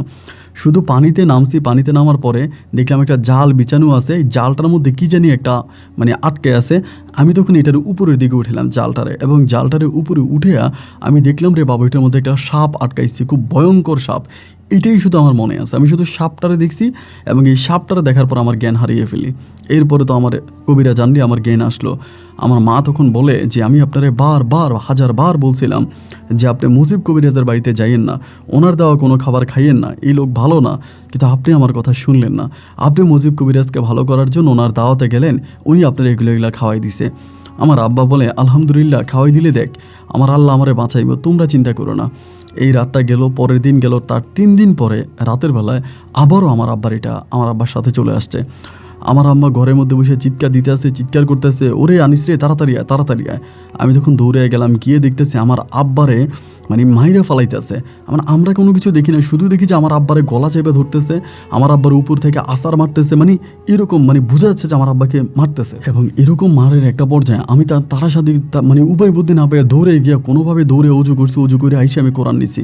শুধু পানিতে নামছি, পানিতে নামার পরে দেখলাম একটা জাল বিছানো আছে, এই জালটার মধ্যে কী জানি একটা মানে আটকে আছে। আমি তখন এটার উপরের দিকে উঠলাম জালটারে, এবং জালটারে উপরে উঠেয়া আমি দেখলাম রে বাবা, এটার মধ্যে একটা সাপ আটকাইছে, খুব ভয়ঙ্কর সাপ। এটাই শুধু আমার মনে আছে, আমি শুধু সাপটারে দেখছি এবং এই সাপটারে দেখার পর আমার জ্ঞান হারিয়ে ফেলি। এরপরে তো আমার কবিরা জানলে আমার জ্ঞান আসলো। আমার মা তখন বলে যে আমি আপনারে হাজার বার বলছিলাম যে আপনি মুজিব কবিরাজের বাড়িতে যাইয়েন না, ওনার দেওয়া কোনো খাবার খাইয়েন না, এই লোক ভালো না, কিন্তু আপনি আমার কথা শুনলেন না। আপনি মুজিব কবিরাজকে ভালো করার জন্য ওনার দাওয়াতে গেলেন, উনি আপনার এগুলো খাওয়াই দিছে। আমার আব্বা বলে, আলহামদুলিল্লাহ, খাওয়াই দিলে দেখ আমার আল্লাহ আমারে বাঁচাইব, তোমরা চিন্তা করো না। এই রাতটা গেল, পরের দিন গেল, তার 3 দিন পরে রাতের বেলায় আবারও আমার আব্বার সাথে চলে আসছে। আমার আম্মা ঘরের মধ্যে বসে চিৎকার করতেছে, ওরে আনিস রে, তাড়াতাড়ি আয়। আমি তখন দৌড়ে গেলাম, গিয়ে দেখতেছি আমার আব্বারে মানে মাইরা ফালাইতেছে। আমরা কোনো কিছু দেখি না, শুধু দেখি যে আমার আব্বারে গলা চেপে ধরতেছে, আমার আব্বার উপর থেকে আছাড় মারতেছে, এরকম বোঝা যাচ্ছে যে আমার আব্বাকে মারতেছে। এবং এরকম মারের একটা পর্যায়ে আমি তার সাথে উপায় বুদ্ধি না পেয়ে দৌড়ে গিয়া কোনোভাবে দৌড়ে অজু করে আইসে আমি কোরআন নিছি,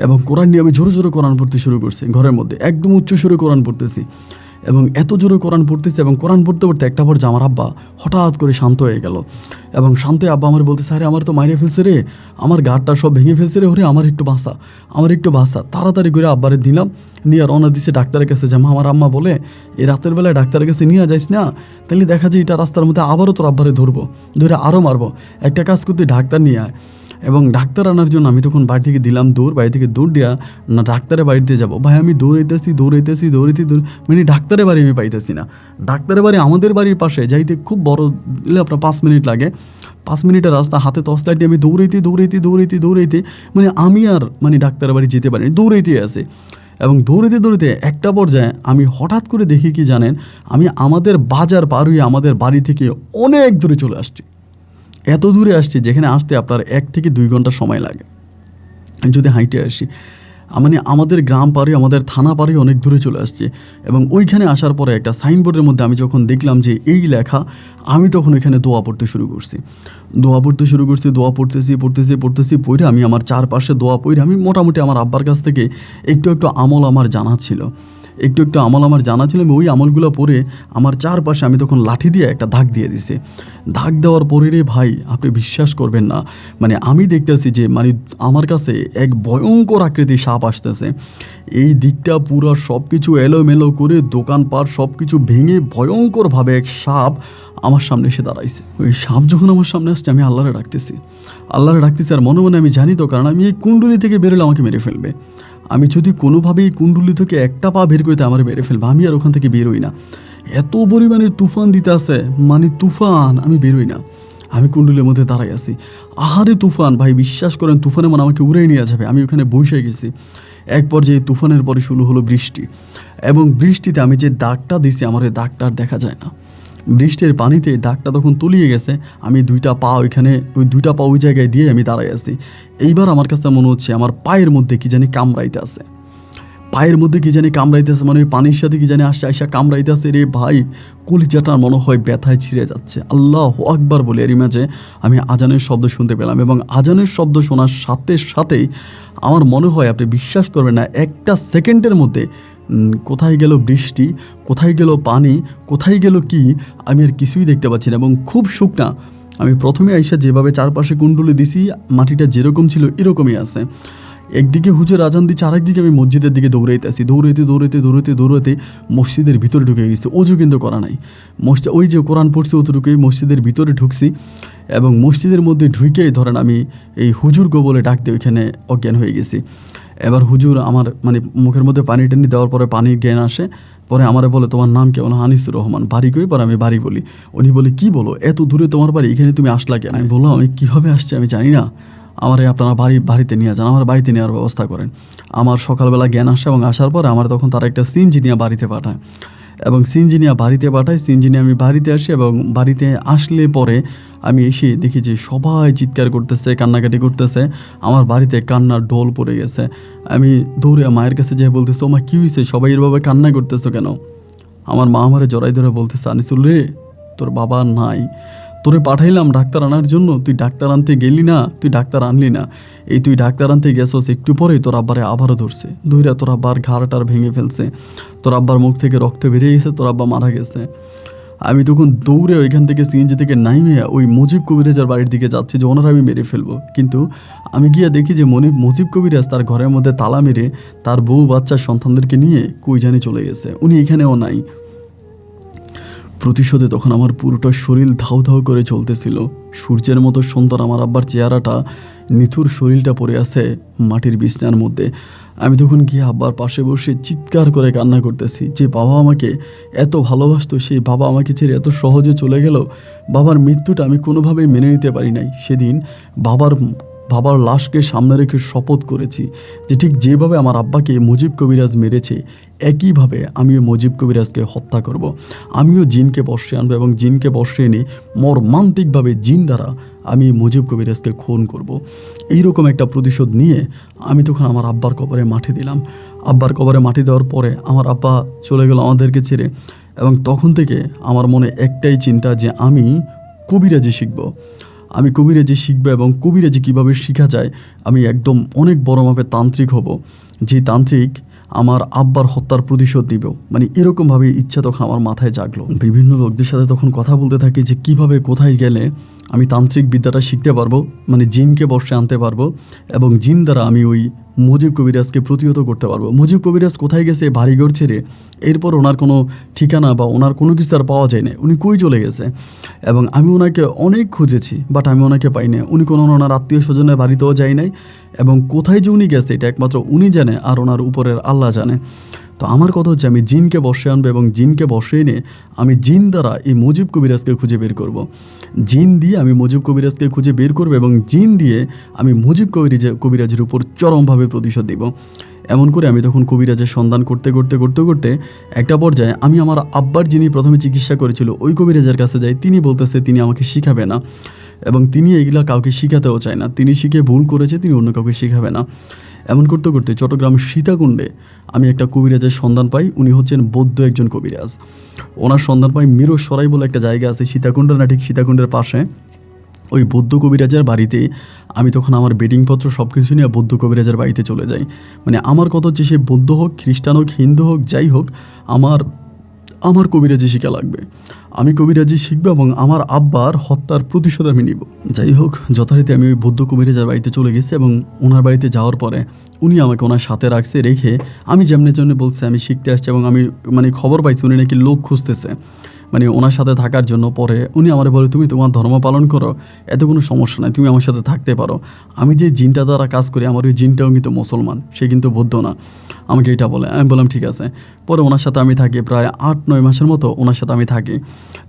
এবং কোরআন নিয়ে আমি জোরে কোরআন পড়তে শুরু করছি। ঘরের মধ্যে একদম উচ্চ সুরে কোরআন পড়তেছি, এবং এত জোরে কোরআন পড়তেছে, এবং কোরআন পড়তে একটা পর্যায়ে আমার আব্বা হঠাৎ করে শান্ত হয়ে গেল, এবং শান্ত আব্বা আমার বলতেছে, আরে আমার তো মাইরে ফেলছে রে, আমার গাড়টা সব ভেঙে ফেলছে রে, ওরে আমার একটু বাসা। তাড়াতাড়ি করে আব্বারে দিলাম, নিয়ে রওনা দিছে ডাক্তারের কাছে। যেমন আমার আম্মা বলে, এই রাতের বেলায় ডাক্তারের কাছে নিয়ে যাইস না, তাহলে দেখা যায় এটা রাস্তার মধ্যে আবারও তোর আব্বারে ধরে আরও মারবো, একটা কাজ করতে ডাক্তার নিয়ে আয়। এবং ডাক্তার আনার জন্য আমি তখন বাড়ি থেকে দিলাম বাড়ি থেকে দৌড় দিয়া না ডাক্তারের বাড়িতে যাবো। ভাই আমি দৌড়াইতেছি ডাক্তারের বাড়ি আমি পাইতেছি না। ডাক্তারের বাড়ি আমাদের বাড়ির পাশে, যাইতে খুব বড় আপনার 5 মিনিট লাগে। 5 মিনিটের রাস্তা, হাতে টর্চ লাইট দিয়ে আমি দৌড়াইতে আমি আর ডাক্তারের বাড়ি যেতে পারিনি, দৌড়াইতে আছে। এবং দৌড়াইতে একটা পর্যায়ে আমি হঠাৎ করে দেখি কি জানেন, আমি আমাদের বাজার পার হয়ে আমাদের বাড়ি থেকে অনেক দূরে চলে আসছি। এত দূরে আসছি যেখানে আসতে আপনার 1 থেকে 2 ঘন্টা সময় লাগে যদি হাইটে আসি। আমাদের গ্রাম পারে, আমাদের থানা পারে অনেক দূরে চলে আসছে। এবং ওইখানে আসার পরে একটা সাইনবোর্ডের মধ্যে আমি যখন দেখলাম যে এই লেখা, আমি তখন ওইখানে দোয়া পড়তে শুরু করছি। দোয়া পড়তেছি পড়ে আমি আমার চারপাশে দোয়া পড়ে আমি মোটামুটি আমার আব্বার কাছ থেকে একটু আমল আমার জানা ছিল। আমি ওই আমলগুলো পরে আমার চারপাশে আমি তখন লাঠি দিয়ে একটা দাগ দিয়ে দিছি। দাগ দেওয়ার পরে রে ভাই, আপনি বিশ্বাস করবেন না, আমি দেখতেছি যে আমার কাছে এক ভয়ঙ্কর আকৃতির সাপ আসতেছে। এই দিকটা পুরো সব কিছু এলোমেলো করে দোকানপাট সব কিছু ভেঙে ভয়ঙ্করভাবে এক সাপ আমার সামনে এসে দাঁড়াইছে। ওই সাপ যখন আমার সামনে আসছে, আমি আল্লাহরে ডাকতেছি, আর মনে মনে আমি জানি তো, কারণ আমি এই কুণ্ডলি থেকে বেরোলে আমাকে মেরে ফেলবে। আমি যদি কোনোভাবেই কুণ্ডলি থেকে একটা পা বের করতে আমার মেরে ফেলবে, আমি আর ওখান থেকে বেরোই না। এত পরিমাণের তুফান দিতে আছে, তুফান, আমি বেরোই না। আমি কুণ্ডলির মধ্যে দাঁড়াই আছি, আহারে তুফান ভাই, বিশ্বাস করেন তুফানে আমাকে উড়াই নিয়ে যাবে। আমি ওখানে বসে গেছি। এক পর্যায়ে তুফানের পরে শুরু হলো বৃষ্টি, এবং বৃষ্টিতে আমি যে দাগটা দিছি আমার ওই দাগটা আর দেখা যায় না। বৃষ্টির পানিতে দাগটা তখন তলিয়ে গেছে। আমি দুইটা পা ওই জায়গায় দিয়ে আমি দাঁড়াই আছি। এইবার আমার কাছে মনে হচ্ছে আমার পায়ের মধ্যে কি জানি কামড়াইতে আছে, মানে ওই পানির সাথে কি জানি আসছে আইসা কামড়াইতে আছে। রে ভাই, কলিজাটা মনে হয় ব্যথায় ছিঁড়ে যাচ্ছে। আল্লাহু আকবার বলে এরই মাঝে আমি আজানের শব্দ শুনতে পেলাম, এবং আজানের শব্দ শোনার সাথে সাথেই আমার মনে হয়, আপনি বিশ্বাস করবেন না, একটা সেকেন্ডের মধ্যে কোথায় গেল বৃষ্টি, কোথায় গেল পানি, কোথায় গেল কি, আমি আর কিছুই দেখতে পাচ্ছি না, এবং খুব শুকনা। আমি প্রথমে আইসা যেভাবে চারপাশে কুণ্ডলি দিছি, মাটিটা যেরকম ছিল এরকমই আছে। একদিকে হুজুর আজান দিচ্ছে, আরেকদিকে আমি মসজিদের দিকে দৌড়াইতে মসজিদের ভিতরে ঢুকে গেছি। অজু কিন্তু করা নাই, ওই যে কোরআন পড়ছি অতটুকুই মসজিদের ভিতরে ঢুকছি, এবং মসজিদের মধ্যে ঢুকেই ধরেন আমি এই হুজুর গো বলে ডাকতে ওইখানে অজ্ঞান হয়ে গেছি। এবার হুজুর আমার মানে মুখের মধ্যে পানি টানি দেওয়ার পরে পানির জ্ঞান আসে। পরে আমারে বলে, তোমার নাম কে? বলো আনিসুর রহমান। বাড়ি কই? পরে আমি বাড়ি বলি। উনি বলে, কি বলো, এত দূরে তোমার বাড়ি, এখানে তুমি আসলা কেন? আমি বললাম, আমি কীভাবে আসছি আমি জানি না, আমার আপনারা বাড়িতে নিয়ে যান, আমার বাড়িতে নেওয়ার ব্যবস্থা করেন। আমার সকালবেলা জ্ঞান আসে, এবং আসার পরে আমার তখন তারা একটা সিএনজি নিয়ে বাড়িতে পাঠায়, এবং সিএনজি নিয়ে আমি বাড়িতে আসি, এবং বাড়িতে আসলে পরে আমি এসে দেখি যে সবাই চিৎকার করতেছে, কান্নাকাটি করতেছে। আমার বাড়িতে কান্নার ঢোল পড়ে গেছে। আমি দৌড়ে মায়ের কাছে যেয়ে বলতেছে, ও মা, কী হয়েছে, সবাই এরভাবে কান্না করতেছো কেন? আমার মা আমারে জড়াই ধরে বলতেছে, আনিসুল রে, তোর বাবা নাই, তোরে পাঠাইলাম ডাক্তার আনার জন্য, তুই ডাক্তার আনতে গেলি না, তুই ডাক্তার আনলি না। এই তুই ডাক্তার আনতে গেছস, একটু পরেই তোর আব্বারে আবারও ধরছে, ধইরা তোর আব্বার ঘাড়টার ভেঙে ফেলছে, তোর আব্বার মুখ থেকে রক্ত বেরিয়ে গেছে, তোর আব্বা মারা গেছে। আমি তখন দৌড়ে ওইখান থেকে সিএনজি থেকে নাইমে ওই মুজিব কবিরাজের বাড়ির দিকে যাচ্ছি যে ওনারা আমি মেরে ফেলবো। কিন্তু আমি গিয়ে দেখি যে মুজিব কবিরাজ তার ঘরের মধ্যে তালা মেরে তার বউ বাচ্চা সন্তানদেরকে নিয়ে কই জানি চলে গেছে, উনি এখানেও নাই। প্রতিশোধে তখন আমার পুরোটা শরীর ধাউ ধাউ করে চলতেছিল। সূর্যের মতো সুন্দর আমার আব্বার চেহারাটা, নিথুর শরীরটা পড়ে আছে মাটির বিছনার মধ্যে। আমি তখন গিয়ে আব্বার পাশে বসে চিৎকার করে কান্না করতেছি যে বাবা আমাকে এত ভালোবাসতো, সেই বাবা আমাকে ছেড়ে এত সহজে চলে গেল। বাবার মৃত্যুটা আমি কোনোভাবেই মেনে নিতে পারি নাই। সেদিন বাবার লাশকে সামনে রেখে শপথ করেছি যে ঠিক যেভাবে আমার আব্বাকে মুজিব কবিরাজ মেরেছে, একইভাবে আমিও মুজিব কবিরাজকে হত্যা করব। আমিও জিনকে বশে আনবো, এবং জিনকে বশে এনে মর্মান্তিকভাবে জিন দ্বারা আমি মুজিব কবিরাজকে খুন করব। এইরকম একটা প্রতিশোধ নিয়ে আমি তখন আমার আব্বার কবরে মাটি দিলাম। আব্বার কবরে মাটি দেওয়ার পরে আমার আব্বা চলে গেল আমাদেরকে ছেড়ে, এবং তখন থেকে আমার মনে একটাই চিন্তা যে আমি কবিরাজি শিখবো, এবং কবিরাজি কীভাবে শেখা যায়, আমি একদম অনেক বড় মাপের তান্ত্রিক হব, যে তান্ত্রিক আমার আব্বার হত্যার প্রতিশোধ নিব। মানে এরকমভাবে ইচ্ছা তখন আমার মাথায় জাগলো। বিভিন্ন লোকদের সাথে তখন কথা বলতে থাকি যে কিভাবে কোথায় গেলে আমি তান্ত্রিক বিদ্যাটা শিখতে পারবো, মানে জিনকে বশে আনতে পারবো, এবং জিন দ্বারা আমি ওই মুজিব কবিরাজকে প্রতিহত করতে পারবো। মুজিব কবিরাজ কোথায় গেছে বাড়িঘর ছেড়ে, এরপর ওনার কোনো ঠিকানা বা ওনার কোনো কিছু আর পাওয়া যায় না, উনি কই চলে গেছে। এবং আমি ওনাকে অনেক খুঁজেছি, বাট আমি ওনাকে পাই না। উনি কোনো ওনার আত্মীয় স্বজনের বাড়িতেও যায় নাই, এবং কোথায় যে উনি গেছে এটা একমাত্র উনি জানে, আর ওনার উপরের আল্লাহ জানে। তো আমার কথা হচ্ছে আমি জিনকে বশে আনবো, এবং জিনকে বশে এনে আমি জিন দ্বারা এই মুজিব কবিরাজকে খুঁজে বের করব। জিন দিয়ে আমি মুজিব কবিরাজকে খুঁজে বের করবো, এবং জিন দিয়ে আমি মুজিব কবিরাজের উপর চরমভাবে প্রতিশোধ দিব। এমন করে আমি তখন কবিরাজের সন্ধান করতে করতে একটা পর্যায়ে আমি আমার আব্বার যিনি প্রথমে চিকিৎসা করেছিল ওই কবিরাজের কাছে যাই। তিনি বলতেছে তিনি আমাকে শিখাবে না, এবং তিনি এগুলা কাউকে শিখাতেও চায় না। তিনি শিখে ভুল করেছে, তিনি অন্য কাউকে শিখাবে না। এমন করতে চট্টগ্রামের সীতাকুণ্ডে আমি একটা কবিরাজের সন্ধান পাই। উনি হচ্ছেন বৌদ্ধ একজন কবিরাজ। ওনার সন্ধান পাই মিরসরাই বলে একটা জায়গা আছে, সীতাকুণ্ডের না ঠিক সীতাকুণ্ডের পাশে। ওই বৌদ্ধ কবিরাজের বাড়িতে আমি তখন আমার বেডিংপত্র সব কিছু নিয়ে বৌদ্ধ কবিরাজের বাড়িতে চলে যাই। মানে আমার কথা হচ্ছে সে বৌদ্ধ হোক, খ্রিস্টান হোক, হিন্দু হোক, যাই হোক, আমার কবিরাজি শিখা লাগবে। আমি কবিরাজি শিখবো, এবং আমার আব্বার হত্যার প্রতিশোধ আমি নিব। যাই হোক, যথারীতি আমি ওই বৌদ্ধ কবিরাজের বাড়িতে চলে গেছি, এবং ওনার বাড়িতে যাওয়ার পরে উনি আমাকে ওনার সাথে রাখছে। রেখে আমি যেমনি বলছে আমি শিখতে আসছি, এবং আমি মানে খবর পাইছি উনি নাকি লোক খুঁজতেছে মানে ওনার সাথে থাকার জন্য। পরে উনি আমার বলে, তুমি তোমার ধর্ম পালন করো, এত কোনো সমস্যা নাই, তুমি আমার সাথে থাকতে পারো। আমি যে জিনটা দ্বারা কাজ করি, আমার ওই জিনটাও কিন্তু মুসলমান, সে কিন্তু বৌদ্ধ না। আমাকে এটা বলে, আমি বললাম ঠিক আছে। পরে ওনার সাথে আমি থাকি প্রায় 8-9 মাসের মতো, ওনার সাথে আমি থাকি।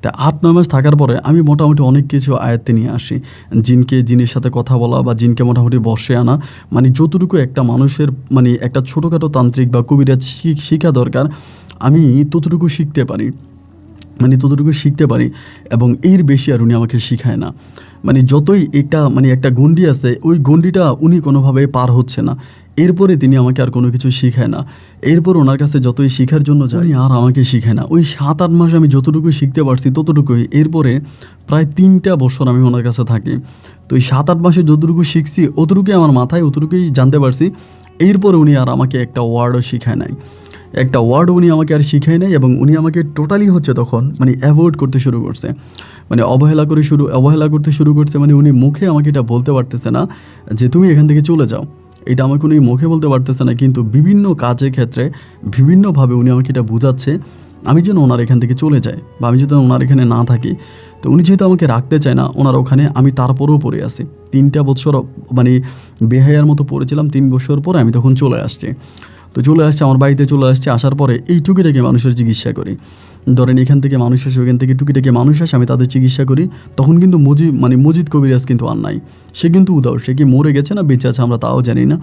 তা 8-9 মাস থাকার পরে আমি মোটামুটি অনেক কিছু আয়ত্তে নিয়ে আসি। জিনের সাথে কথা বলা বা জিনকে মোটামুটি বসে আনা, মানে যতটুকু একটা মানুষের মানে একটা ছোটোখাটো তান্ত্রিক বা কবিরাজ শিখা দরকার, আমি ততটুকু শিখতে পারি। মানে ততটুকু শিখতে পারি, এবং এর বেশি আর উনি আমাকে শিখায় না। মানে যতই একটা গণ্ডি আছে, ওই গণ্ডিটা উনি কোনোভাবে পার হচ্ছে না, এরপরে তিনি আমাকে আর কোনো কিছু শিখায় না। এরপর ওনার কাছে যতই শিখার জন্য যাই আর আমাকে শিখায় না। ওই 7-8 মাস আমি যতটুকু শিখতে পারছি ততটুকুই। এরপরে প্রায় 3টা বছর আমি ওনার কাছে থাকি। তো এই 7-8 মাসে যতটুকু শিখছি অতটুকুই আমার মাথায়, অতটুকুই জানতে পারছি। এরপরে উনি আর আমাকে একটা ওয়ার্ডও শিখায় নাই, একটা ওয়ার্ড উনি আমাকে আর শিখায় নাই, এবং উনি আমাকে টোটালি তখন অ্যাভয়েড করতে শুরু করছে, অবহেলা করতে শুরু করছে। উনি মুখে আমাকে এটা বলতে পারতেছে না যে তুমি এখান থেকে চলে যাও, এটা আমাকে উনি মুখে বলতে পারতেছে না, কিন্তু বিভিন্ন কাজের ক্ষেত্রে বিভিন্নভাবে উনি আমাকে এটা বোঝাচ্ছে আমি যেন ওনার এখান থেকে চলে যাই, বা আমি যেন ওনার এখানে না থাকি। তো উনি যেহেতু আমাকে রাখতে চায় না ওনার ওখানে, আমি তারপরেও পড়ে আসি। 3টা বছর বেহায়ার মতো পড়েছিলাম। 3 বছর পরে আমি তখন চলে আসছি। তো চলে আসছে, আমার বাড়িতে চলে আসছে। আসার পরে এই টুকিটাকি মানুষের চিকিৎসা করি। ধরেন এখান থেকে মানুষ আসে, ওইখান থেকে টুকিটাকি মানুষ আসে, আমি তাদের চিকিৎসা করি। তখন কিন্তু মজিদ কবিরাজ কিন্তু আর নাই, সে কিন্তু উদাও, সে কি মরে গেছে না বেঁচে আছে আমরা তাও জানি না।